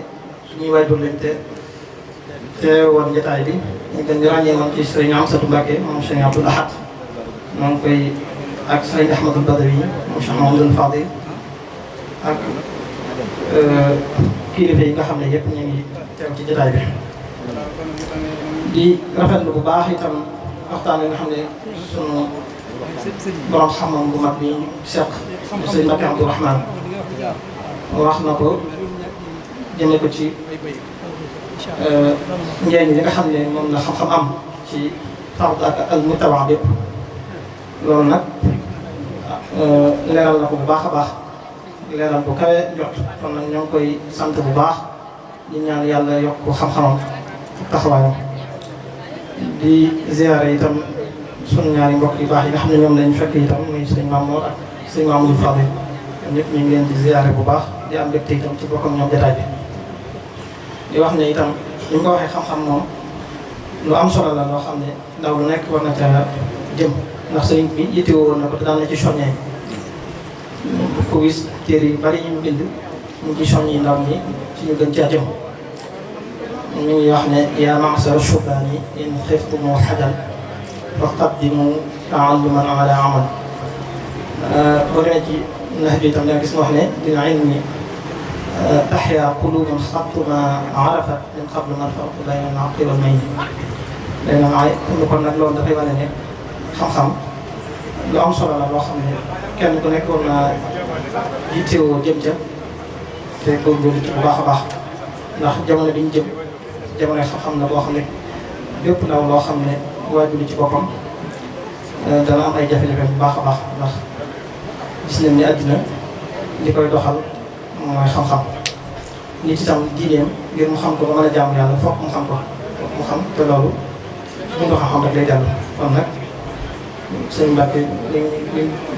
suñuy waajur lañ te woon jotaay bi ñu gën di ràññee woon ci sëriñ Amsatu Mbacke moom sëriñ Abdou Ahad moo ngi koy ak sëriñ Ahmadou Badawi moom Cheikh Mamadou Fadil ak kilifa yi nga xam ne yëpp ñu ngi teew ci jotaay bi di rafetlu bu baax itam waxtaan wi nga xam ne sunu borom xam-xam bu mag bi Cheikh sëriñ Mbacke Abdou Rahmane wax na ko jëme ko ci njëriñ li nga xam ne moom la xam-xam am ci fard ak al mutawaa bépp loolu nag leeral na ko bu baax a baax leeral bu kawe jot kon nag ñoo ngi koy sant bu baax di ñaan yàlla yokk xam-xamam taxawaayam di ziyaare itam sunu ñaari mbokk yu baax yi nga xam ne ñoom lañ fekk itam muy sëñ Mamour ak sëñ Mamadou Fadil ñoom ñëpp ñu ngi leen di ziyaare bu baax di am mbégte itam ci bokkam ñoom jotaay bi di wax ne itam ni ñu ko waxee xam-xam moom lu am solo la loo xam ne ndaw lu nekk war na ca jëm ndax sëriñ bi yittewoo woon na ko te daan na ci soññee ko gis téere yu bari ñu bind ñu ci soññi ndaw ñi ci ñu gën caa jëm ñu ngi wax ne yaa ma'shara shubaani in xiftumu xajal fa qaddimu ta'alluman ala amal boo demee ci nax bi itam da nga gis nga wax ne dina ilmi taxya qulubun xattu ma arafat min qablu marfaqu bayna al-aqli wal mayni day na ay kon nag loolu dafay wane ne xam-xam lu am solo la loo xam ne kenn ku nekk war naa yittewoo jëm ca te góorgóorlu ci bu baax a baax ndax jamono bi ñu jëm jamono xam-xam la boo xam ne bépp ndaw loo xam ne waajur ci boppam dana am ay jafe-jafe bu baax a baax ndax gis nañ ne àddina li koy doxal mooy xam-xam nit itam diineem ngir mu xam ko ba mën a jaamu yàlla fokk mu xam ko fokk mu xam te loolu bu ñu ko xam-xam rek lay dellu kon nag sëñ Mbacke li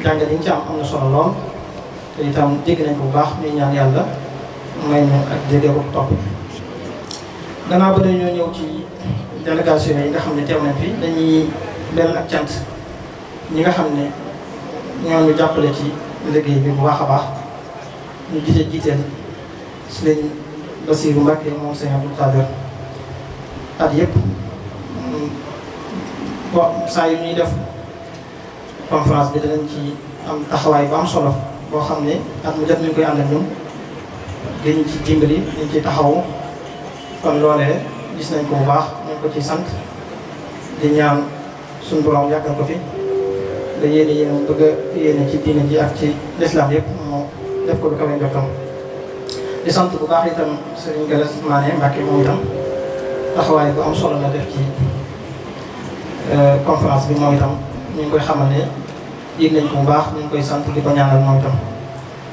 jàngat yi ñu ci am na solo lool te itam dégg nañ ko bu baax muy ñaan yàlla may ñu ak déggee ko topp gannaaw ba dañoo ñëw ci délégation yi nga xam ne teew nañ fi dañuy benn ak cant ñi nga xam ne ñoo ñu jàppale ci liggéey bi bu baax a baax ñu jiiteel sëriñ Bassirou Mbacke moom sëriñ Abdou Khadre at yëpp bon saa yu ñuy def conférence bi danañ ci am taxawaay bu am solo boo xam ne at mu jot ñu koy ànd ak ñun dañ ci dimbali dañ ci taxawu kon loolee gis nañ ko bu baax ñu ko ci sant di ñaan suñu borom yàggal ko fi da yéene bëgg a yéene ci diine ji ak ci l'islam yëpp moo def ko lu kawe njortam di sant bu baax itam Serigne Galas Mané Mbacke moom itam taxawaay bu am solo la def ci conférence bi moom itam ñu ngi koy xamal ne yëg nañ ko bu baax ñu ngi koy sant di ko ñaanal moom itam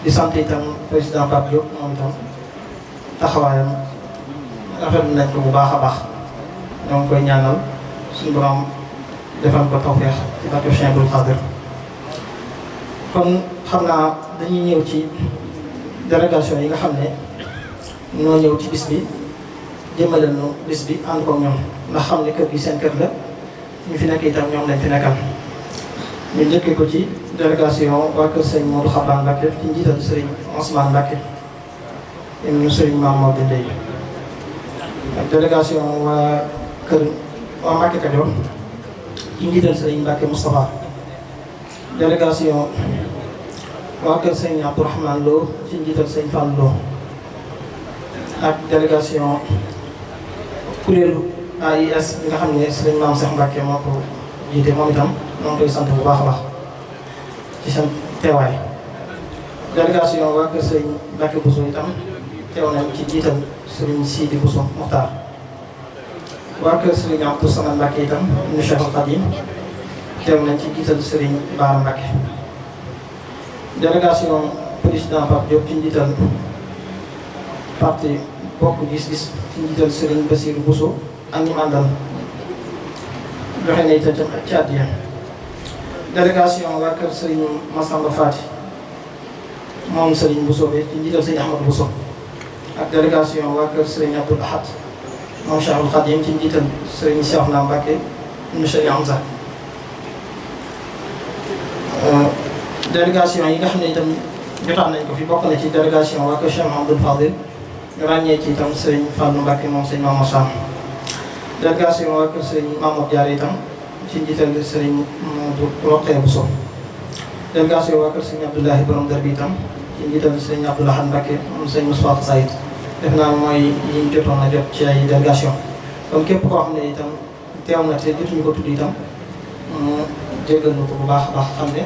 di sant itam président Pape Diop moom itam taxawaayam rafetlu nañ ko bu baax a baax ñoo ngi koy ñaanal suñu borom defal ko tawfeex ci barke Cheikh Abdou Khadre kon xam naa dañuy ñëw ci délégation yi nga xam ne ñoo ñëw ci bis bi jëmmaleel nu bis bi ànd ko ñoom ndax xam ne kër gi seen kër la ñu fi nekk itam ñoom lañ fi nekkal. ñu njëkkee ko ci délégation waa kër sëñ Modou Xabaan Mbacke ci njiital Serigne Ousmane Mbacke ñu Serigne Mamadou Dendey ak délégation waa kër waa Mbacke Kajoor ci njiital Serigne Mbacke Moustapha. délégation waa kër sëñ Abdourahmane Lo ci njiital sëñ Fall Lo ak délégation kuréelu AIS bi nga xam ne sëñ Maam Cheikh Mbacke moo ko jiite moom itam ñoo ngi koy sant bu baax a baax ci seen teewaay. délégation waa kër sëñ Mbacke Bousso itam teew nañ ci jiital sëñ Sidi Bousso Mokhtar. waa kër sëñ Abdou Samad Mbacke itam ñu Cheikh Khadim teew nañ ci jiital sëriñ Baara Mbacke. délégation président Pape Diop ci njiital parti bokk gis-gis ci njiital sëriñ Bassirou Bousso ak ñi àndal joxe na itam ci àddiya. délégation waa kër sëriñ Massamba Fati moom sëriñ Bousso bi ci njiital sëriñ Ahmadou Bousso ak délégation waa kër sëriñ Abdoul Ahad moom Cheikhul Khadim ci njiital sëriñ Cheikhouna Mbacke ibn Sëriñ Hamza. délégation yi nga xam ne itam jotaan nañ ko fi bokk na ci délégation waa kër Cheikh Mouhamadoul Fadil ñu ràññee ci itam sëriñ Fallou Mbacke moom sëriñ Mamadou Sam. délégation waa kër sëriñ Mamadou Diarra itam ci njiital sëriñ Roqee Bousso. délégation waa kër sëriñ Abdoulahi Borom Dër bi itam ci njiital sëriñ Abdoulahan Mbacke moom sëriñ Moustapha Saïd. def naa mooy yi ñu jotoon a jot ci ay délégation kon képp koo xam ne itam teew na te jotuñu ko tudd itam jéggal na ko bu baax a baax xam ne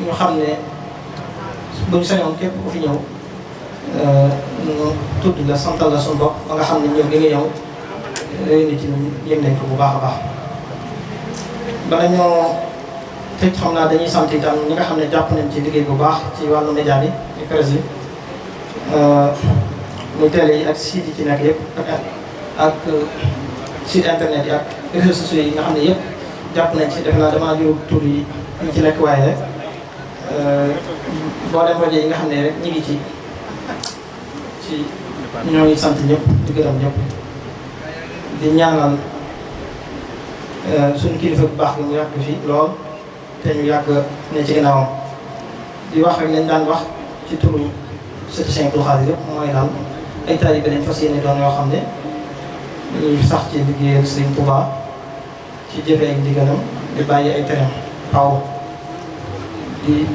ñu xam ne buñ sañoon képp ku fi ñëw ñu tudd la santal la suñu bopp ba nga xam ne ñëw gi nga ñëw réy na ci ñun yëm nañ ko bu baax a baax. bala ñoo tëj xam naa dañuy sant itam ñi nga xam ne jàpp nañ ci liggéey bu baax ci wàllu média bi ci presse yi muy télé yi ak site yi ci nekk yëpp ak site internet yi ak réseaux sociaux yi nga xam ne yëpp jàpp nañ ci def naa damaa jóg tur yi ñu ci nekk waaye boo dem rajo yi nga xam ne rek ñu ngi ci ñoo ngi sant ñëpp di gërëm ñëpp di ñaanal suñu kilifa bu baax bi mu yàgg fi lool te ñu yàgg ne ci ginnaawam di wax rek lañ daan wax ci turu sëti Sëñ Abdou Khadre yëpp mooy daal ay taalibe lañ fas yéene doon yoo xam ne ñuy sax ci liggéeyal Sëriñ Tuubaa ci jëfee ak ndigalam di bàyyi ay tereem xaw di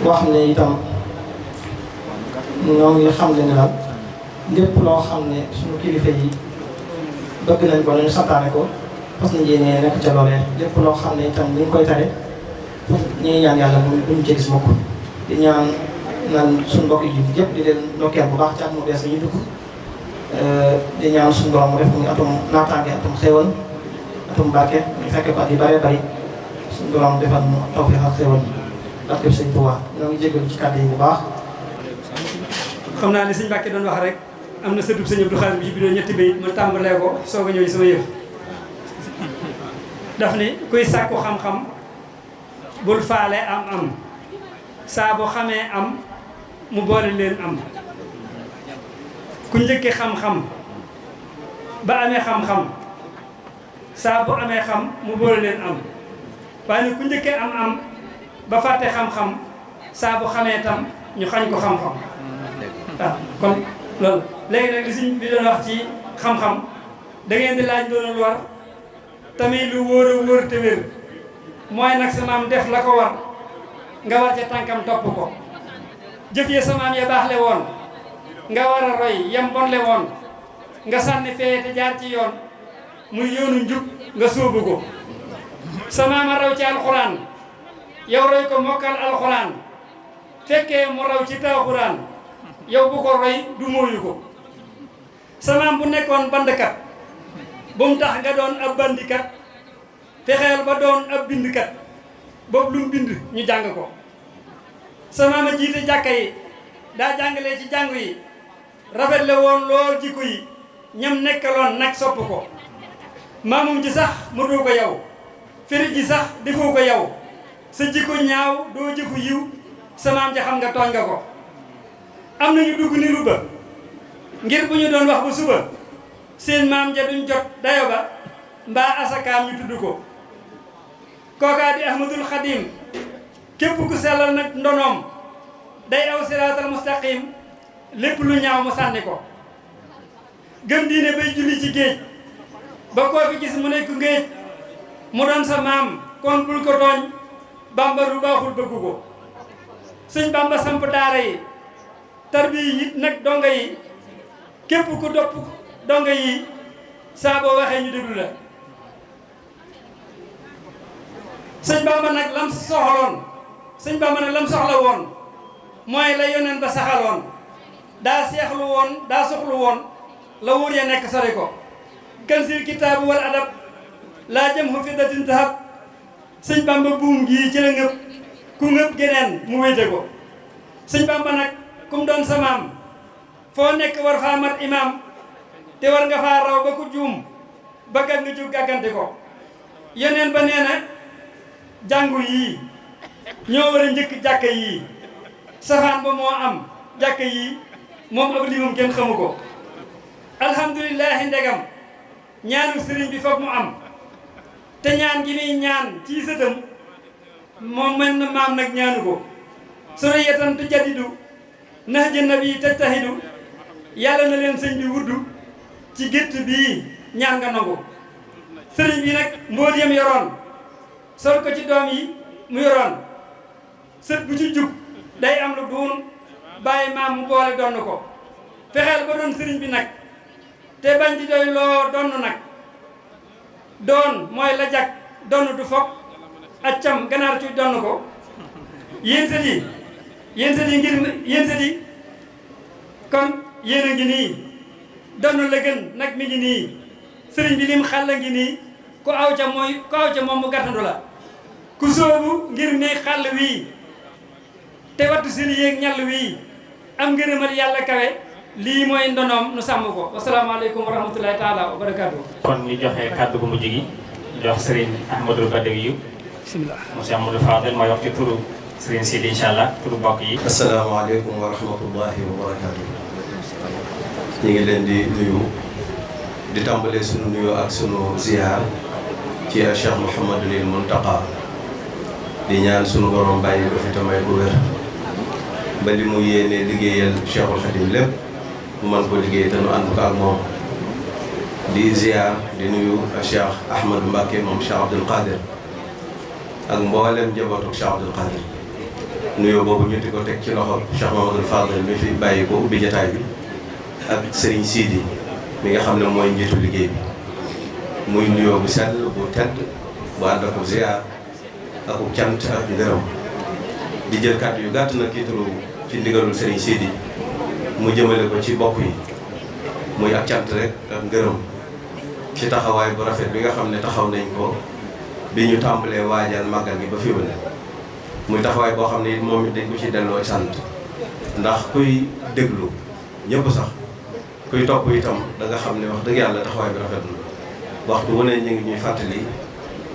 wax ne itam ñoo ngi xam ne daal lépp loo xam ne suñu kilifa yi bëgg nañ ko nañu santaane ko parce que yéene nekk ca loolee lépp loo xam ne itam ñu ngi koy tare ñu ngi ñaan yàlla buñ ci gis mukk di ñaan naan suñu mbokk yi yëpp di leen ndokkeel bu baax ci at mu bees bi ñu dugg di ñaan suñu borom mu def muy atum naataange atum xéewal atum barke ñu fekke ko at yu bëree bëri suñu borom defal mu tawfeex ak xéewal barke Sëñ Tuubaa ñoo ngi jégalu ci kàddu yi bu baax. xam naa ne sëñ Mbacke doon wax rek am na sëtub Sëñ Abdou Khadre bi ci bidoo ñetti bayit ma tàmbalee ko soog a ñëw ci sama yëf daf ni kuy sàkku xam-xam bul faale am saa bu xamee am mu boole leen am ku njëkkee xam-xam ba amee xam-xam saa bu amee xam mu boole leen am waaye ni ku njëkkee am ba fàtte xam-xam saa bu xamee tam ñu xañ ko xam-xam waaw kon loolu léegi nag li suñ bi doon wax ci xam-xam da ngeen di laaj doonul war tamit lu wóor a wóor te wér mooy nag sa maam def la ko war nga war ca tànkam topp ko jëf ya sa maam ya baax le woon nga war a roy yam bon le woon nga sànni fee te jaar ci yoon muy yoonu njub nga sóobu ko sa maam a raw ci alxuraan yow roy ko mokkal alxuraan fekkee mu raw ci taaxuraan yow bu ko roy du móoyu ko sa maam bu nekkoon bandkat bu mu tax nga doon ab bandikat fexeel ba doon ab bindkat boobu lu mu bind ñu jàng ko sa maam a jiite jàkka yi daa jàngalee ci jàng yi rafetle woon lool jikko yi ñam nekkaloon nag sopp ko maamum ji sax mu doo ko yow firi ji sax defoo ko yow sa jikko ñaaw doo jëfu yiw sa maam ja xam nga tooñ nga ko am nañu dugg ni rubba ngir bu ñu doon wax bu suba seen maam ja duñ jot dayo ba mbaa asakaam ñu tudd ko kookaa di Ahmadul Xadim képp ku sellal nag ndonoom day aw siraatal mustaqim lépp lu ñaaw mu sànni ko gëm diine bay julli ci géej ba koo fi gis mu nekk géej mu doon sa maam kon bul ko tooñ Bamba lu baaxul bëggu ko sëñ Bamba samp daara yi tarbi yi nag donga yi képp ku dopp donga yi saa boo waxee ñu déglu la sëñ Bamba nag lam soxla woon mooy la yoneen ba saxaloon daa soxlu woon la wuur ya nekk sori ko kansil kitaabu wal adab laa jëm xu fiddatin tahab sëñ Bamba buum gii ci la ngëp ku ngëp geneen mu wéete ko sëñ Bamba nag kum doon sa maam foo nekk war faa mat imaam te war nga faa raw ba ku juum ba gag nga jóg gàggante ko yeneen ba nee na jàngu yii ñoo war a njëkk jàkka yii safaan ba moo am jàkka yii moom ab limam kenn xamu ko alhamdulillahi ndegam ñaanu sëriñ bi foog mu am te ñaan gi muy ñaan ci sëtam moom mel na maam nag ñaanu ko suriyatan tu jadidu nahja nabi tajtahidu yàlla na leen sëñ bi wuddu ci gétt bii ñaan nga nangu sëriñ bi nag mbóot yam yoroon sol ko ci doom yi mu yoroon sët bu ci jub day am lu duun bàyyi maam mu boole donn ko fexeel ba doon sëriñ bi nag te bañ di doy loo donn nag doon mooy la jag donn du fokk accam ganaar cuy donn ko yéen sët yi kon yéen a ngi nii donn la gën nag mi ngi nii sëriñ bi lim xàll ngi nii ku aw ca moom mu gàttandu la ku soobu ngir ne xàll wii te wattu seen yéeg ñàll wii am ngërëmal yàlla kawe lii mooy ndonoom nu sàmm ko wasalaamaaleykum wa rahmatulahi taala wa barakaatu. kon ñu joxe kàddu gu mujj gi jox Serigne Ahmadou Badawi bismillah monsieur Amadou Fadel mooy wax ci turu Serigne Sidi incha allah turu mbokk yi. asalaamaaleykum wa rahmatullahi wa barakaatu. ñu ngi leen di nuyu di tàmbalee sunu nuyoo ak sunu ziar ci Cheikh Mouhamadul Muntaqa di ñaan sunu borom bàyyi ko fi tamay ko wér ba li mu yéene liggéeyal Cheikhul Khadim lépp mu mën ko liggéey te nu ànd ko ak moom di ziar di nuyu Cheikh Ahmadou Mbacke moom Cheikh Abdoul Qadir ak mboolem njabootu Cheikh Abdoul Qadir nuyoo boobu ñu di ko teg ci loxo Cheikh Mamadou Fadel mi fi bàyyi ko ubbi jataay bi ak Serigne Sidi mi nga xam ne mooy njiitu liggéey bi muy nuyoo bu sell bu tedd bu ànd ak ziar ak cant ak ngërëm di jël kàddu yu gàtt na kii turu ci ndigalul Serigne Sidi mu jëmale ko ci bokk yi muy ak cant rek ak ngërëm ci taxawaay bu rafet bi nga xam ne taxaw nañ ko bi ñu tàmbalee waajal màggal gi ba fi mu ne muy taxawaay boo xam ne it moom it dañ ko ci delloo sant ndax kuy déglu ñëpp sax kuy topp itam da nga xam ne wax dëgg yàlla taxawaay bi rafet na waxtu wu ne ñu ngi ñuy fàttali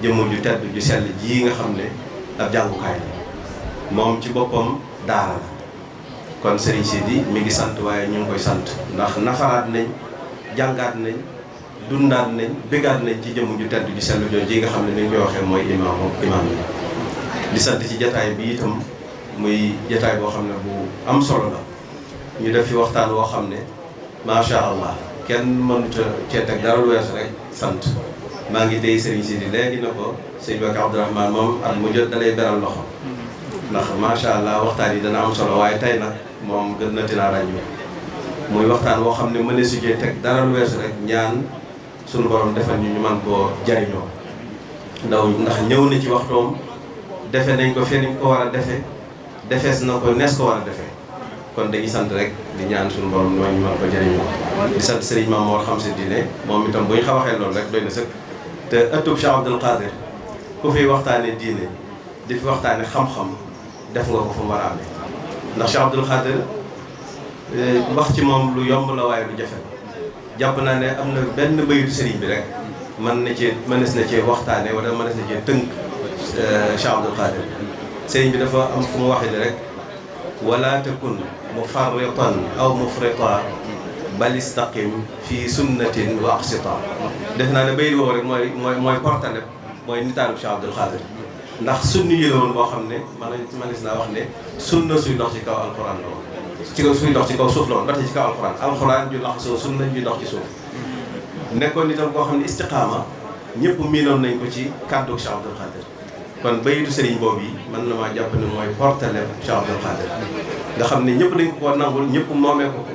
jëmm ju tedd ju sell ji nga xam ne ab jàngukaay la moom ci boppam daara la kon Serigne Sidi mi ngi sant waaye ñu ngi koy sant ndax nafaraat nañ jàngaat nañ dundaat nañ bëggaat nañ ci jëmm ju tedd ju sell jooju ji nga xam ne ni ñu koy waxee mooy imaam yi di sant ci jataay bi itam muy jataay boo xam ne bu am solo la ñu def fi waxtaan woo xam ne macha allah kenn mënut a cee teg dara lu weesu rek sant maa ngi dey Serigne Sidi léegi na ko sëñ Mbacke Abdou Rahmane moom at mu jot dalay beral loxo ndax macha allah waxtaan yi dana am solo waaye tey nag moom gën na tinaa rajo muy waxtaan woo xam ne mëne su cee teg dara lu weesu rek ñaan sunu borom defal ñu mën koo jariñoo ndax ñëw na ci waxtoom defe nañ ko fee niñ ko war a defees na ko nees ko war a defee kon dañuy sant rek di ñaan suñu borom ñu mën ko jëriñoo di sant Serigne Mame Mor xam si diine moom itam bu ñu xa waxee loolu rek doy na sëkk te ëttub Cheikh Abdoul Qadir ku fiy waxtaane diine di fi waxtaane xam-xam def nga ko fu mu war a amee ndax Cheikh Abdoul Qadir wax ci moom lu yomb la waaye lu jafe jàpp naa ne am na benn bayitu Serigne bi rek mënees na cee waxtaane wala mënees na cee tënk Cheikh Abdoul Qadir Serigne bi dafa am fu mu waxee rek wala takun mufarritan aw mufrita bal istaqim fii sunnatin wa aqsita def naa ne bayit woowu rek mooy portale mooy nitaalub Cheikh Abdoul Khadre ndax sunni yi la woon boo xam ne manis naa wax ne sunna suy dox ci kaw alxuraan la woon suy dox ci kaw suuf la woon ba tey ci kaw alxuraan ju laxasoo sunna ju dox ci suuf nekkoon itam koo xam ne istiqaama ñëpp miinoon nañ ko ci kàddu Cheikh Abdoul Khadre kon bayitu sëriñ boobu yi man na maa jàpp ne mooy portale Cheikh Abdoul Khadre nga xam ne ñëpp dañ ko ko nangul ñëpp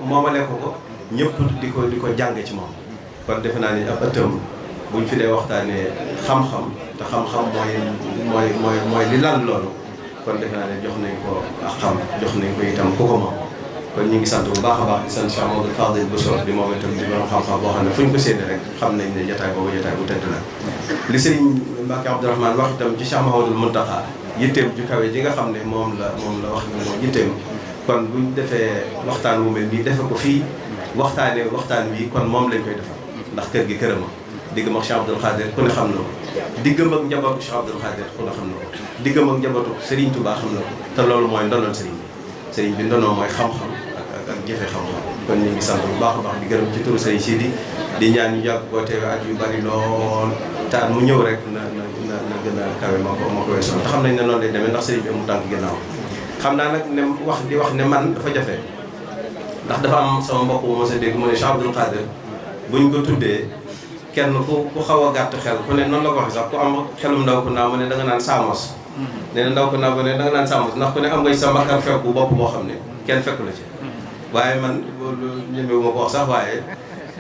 moomale ko ñëpp di ko jàng ci moom kon defe naa ni ab ëttam buñ fi dee waxtaanee xam-xam te xam-xam mooy li lan loolu kon defe naa ne jox nañ ko ak xam jox nañ ko itam ku ko moom kon ñu ngi sant bu baax a baax di sant Cheikh Mamadou Fadil Bousso di moom itam di borom xam-xam boo xam ne fu ñu ko séenee rek xam nañ ne jotaay boobu jotaay bu tëdd la li sëriñ Mbacke Abdourahmane wax itam ci Cheikh Mamadou Mountakha yitteem ju kawe ji nga xam ne moom la wax ne mooy yitteem kon buñ defee waxtaan wu mel nii defe ko fii waxtaan wi kon moom lañ koy defal ndax kër gi këram diggam ak Cheikh Abdoul Khadre ku ne xam na ko diggam ak njabootu Cheikh Abdoul Khadre ku ne xam na ko diggam ak njabootu Serigne Touba xam na ko te loolu mooy ndonal Serigne bi ndonoo mooy xam-xam ak jëfe xam-xam kon ñu ngi sant bu baax a baax di gërëm ci turu Serigne Sidi di ñaan ñu jàpp koo teewe at yu bari lool te at mu ñëw rek na gën a kawe ma ko weesoon te xam nañ ne noonu lay demee ndax Serigne bi amul tànk ginnaaw xam naa nag ne wax ne man dafa jafe ndax dafa am sama mbokk bu ma sa dégg mu ne Cheikh Abdoul Khadre buñ ko tuddee kenn ku xaw a gàtt xel ku ne noonu la ko waxee sax ku am xelum ndaw ko naaw ma ne da nga naan saamos nee na ndaw ko naaw ma ne da nga naan saamos ndax ku ne am nga sa mbakkar fekk bu bopp boo xam ne kenn fekku la ci waaye man ñemewu ma ko wax sax waaye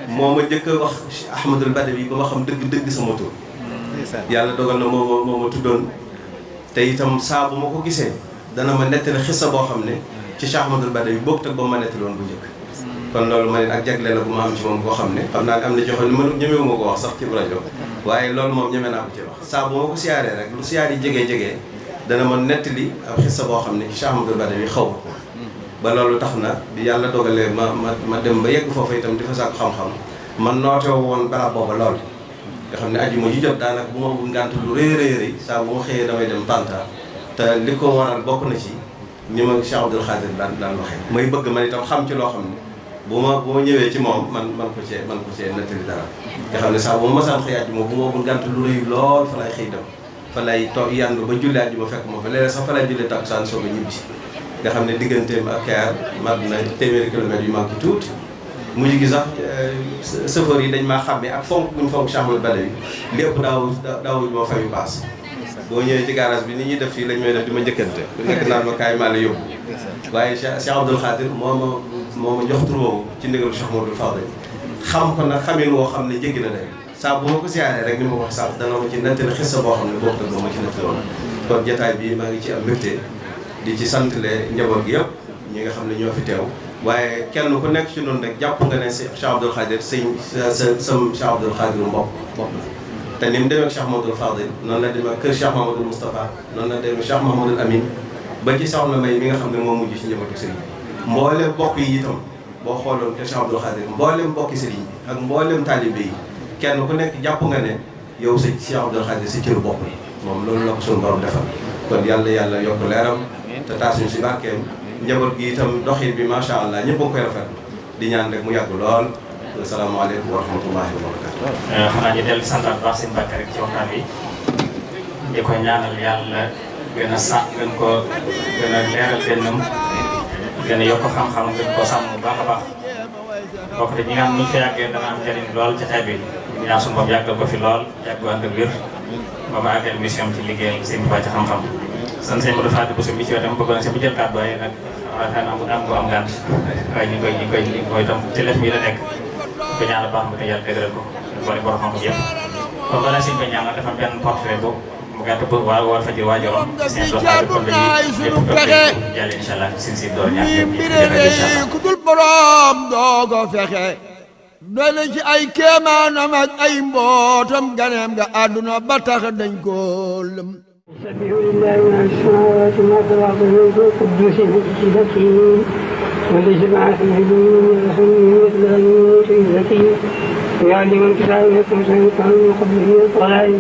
moo ma njëkk a wax Ahmadul Badawi ba ma xam dëgg sama tur yàlla dogal na moo ma tuddoon te itam saa bu ma ko gisee dana ma nettali xissa boo xam ne ci Cheikh Ahmadul Badawi bokk ak ba ma nettali woon bu njëkk kon loolu ma ne ak jagle la bu ma am ci moom boo xam ne xam naa ne am na joxoon ma ñemewu ma ko wax sax ci rajo waaye loolu moom ñeme naa ko ci wax saa bu ma ko siyaaree rek lu siyaar yi jegee dana ma nettali ab xissa boo xam ne ci Cheikh Ahmadul Badawi xaw ma ko ba loolu tax na bi yàlla dogalee ma dem ba yegg foofu itam di fa sàkku xam-xam man nootewo woon barab booba lool nga xam ne ajjuma ji jot daanaka bu ma bu ngànt lu rëy saa bu ma xëyee damay dem Tanta te li ko waral bokk na ci ni ma Cheikh Abdoul Khadre daan waxee may bëgg man itam xam ci loo xam ne bu ma ñëwee ci moom man ko cee nettali dara nga xam ne saa bu ma masaan xëy àjjuma bu ma bu ngànt lu rëy lool fa lay xëy dem fa lay toog yandu ba julli àjjuma fekk ma fa léeg-léeg sax fa lay julli takkusaan soog a ñibbisi nga xam ne digganteem ak Kayar mat na téeméeri kilomètres yu manqué tuuti mujj gi sax chauffeur yi dañ maa xàmmee ak fonk buñ fonk Cheikh Ahmadou Badawi li ëpp daawuñ ma fayu paas boo ñëwee ci garage bi ni ñuy def fii lañ may def di ma njëkkante ku nekk naan ma kaay maa la yóbbu waaye Cheikh Abdoul Khadre moo ma jox tur woowu ci ndigalu Cheikh Mamadou Fadel xam ko nag xamin woo xam ne jéggi na day saa bu ma ko siyaaree rek ni ma ko wax sax dana ma ci nettali xissa boo xam ne boobu tam ma ci nettali woon kon jotaay bi maa ngi ci am mbégte di ci santle njaboot gi yëpp ñi nga xam ne ñoo fi teew waaye kenn ku nekk ci noonu rek jàpp nga ne Cheikh Abdoul Khadre sam Cheikh Abdoul Khadre bopp la te ni mu demee ak Cheikh Mamadou Fadil noonu la demee ak kër Cheikh Mamadou Moustapha noonu la demee Cheikh Mamadou Amin ba ci soxna May mi nga xam ne moo mujj ci njabootu sëriñ bi mboolem mbokk yi itam boo xooloon kër Cheikh Abdoul Khadre mboolem mbokki sëriñ bi ak mboolem taalibe yi kenn ku nekk jàpp nga ne yow sa Cheikh Abdoul Khadre si cëru bopp moom loolu la ko suñu borom defal kon yàlla yokk leeram te taasuñu si barkeem njaboot gi itam doxin bi macha allah ñëpp a koy rafetlu di ñaan rek mu yàgg lool asalaamaaleykum wa rahmatullahi wa barakatu. xanaa ñu dellu sant bu baax seen Mbacke rek ci waxtaan wi di ko ñaanal yàlla gën a sax gën a leeral dënnam gën a yokk xam-xam gën koo sàmm bu baax a baax bokk te ñi nga xam ni ñu fa yàggee dana am njëriñ lool ci xeet bi ñu ñaan suñu bopp yàggal ko fi lool yàgg ànd ak wér ba ma àggal mission ci liggéeyal seen Tuubaa ci xam-xam. sant sëñ Modou Fadil Bousso mi ci wetam bëggoon na si bu jël kàddu waaye nag am ko am gànt waaye ñu koy itam ci lef mi la nekk ko ñaanal baax mu te yàlla dëgëral ko boole borom xam-xam yëpp kon balaa sëñ ko ñaanal dafa am benn portrait bu mu gàtt bu war fa ji waajorom seen doxal kon dañuy lépp jàll incha allah sin si door ñaan yëpp ku dul borom doo ko fexe doy na ci ay kéemaanam ak ay mbootam ganeem nga àdduna ba tax dañ ko lëm يسبح لله ما في السماوات وما في الأرض الملك القدوس المجيد الحكيم والإجماع في الهدوء والحمد لله الذي يعلم الكتاب ويكون سيكون من قبله طلائع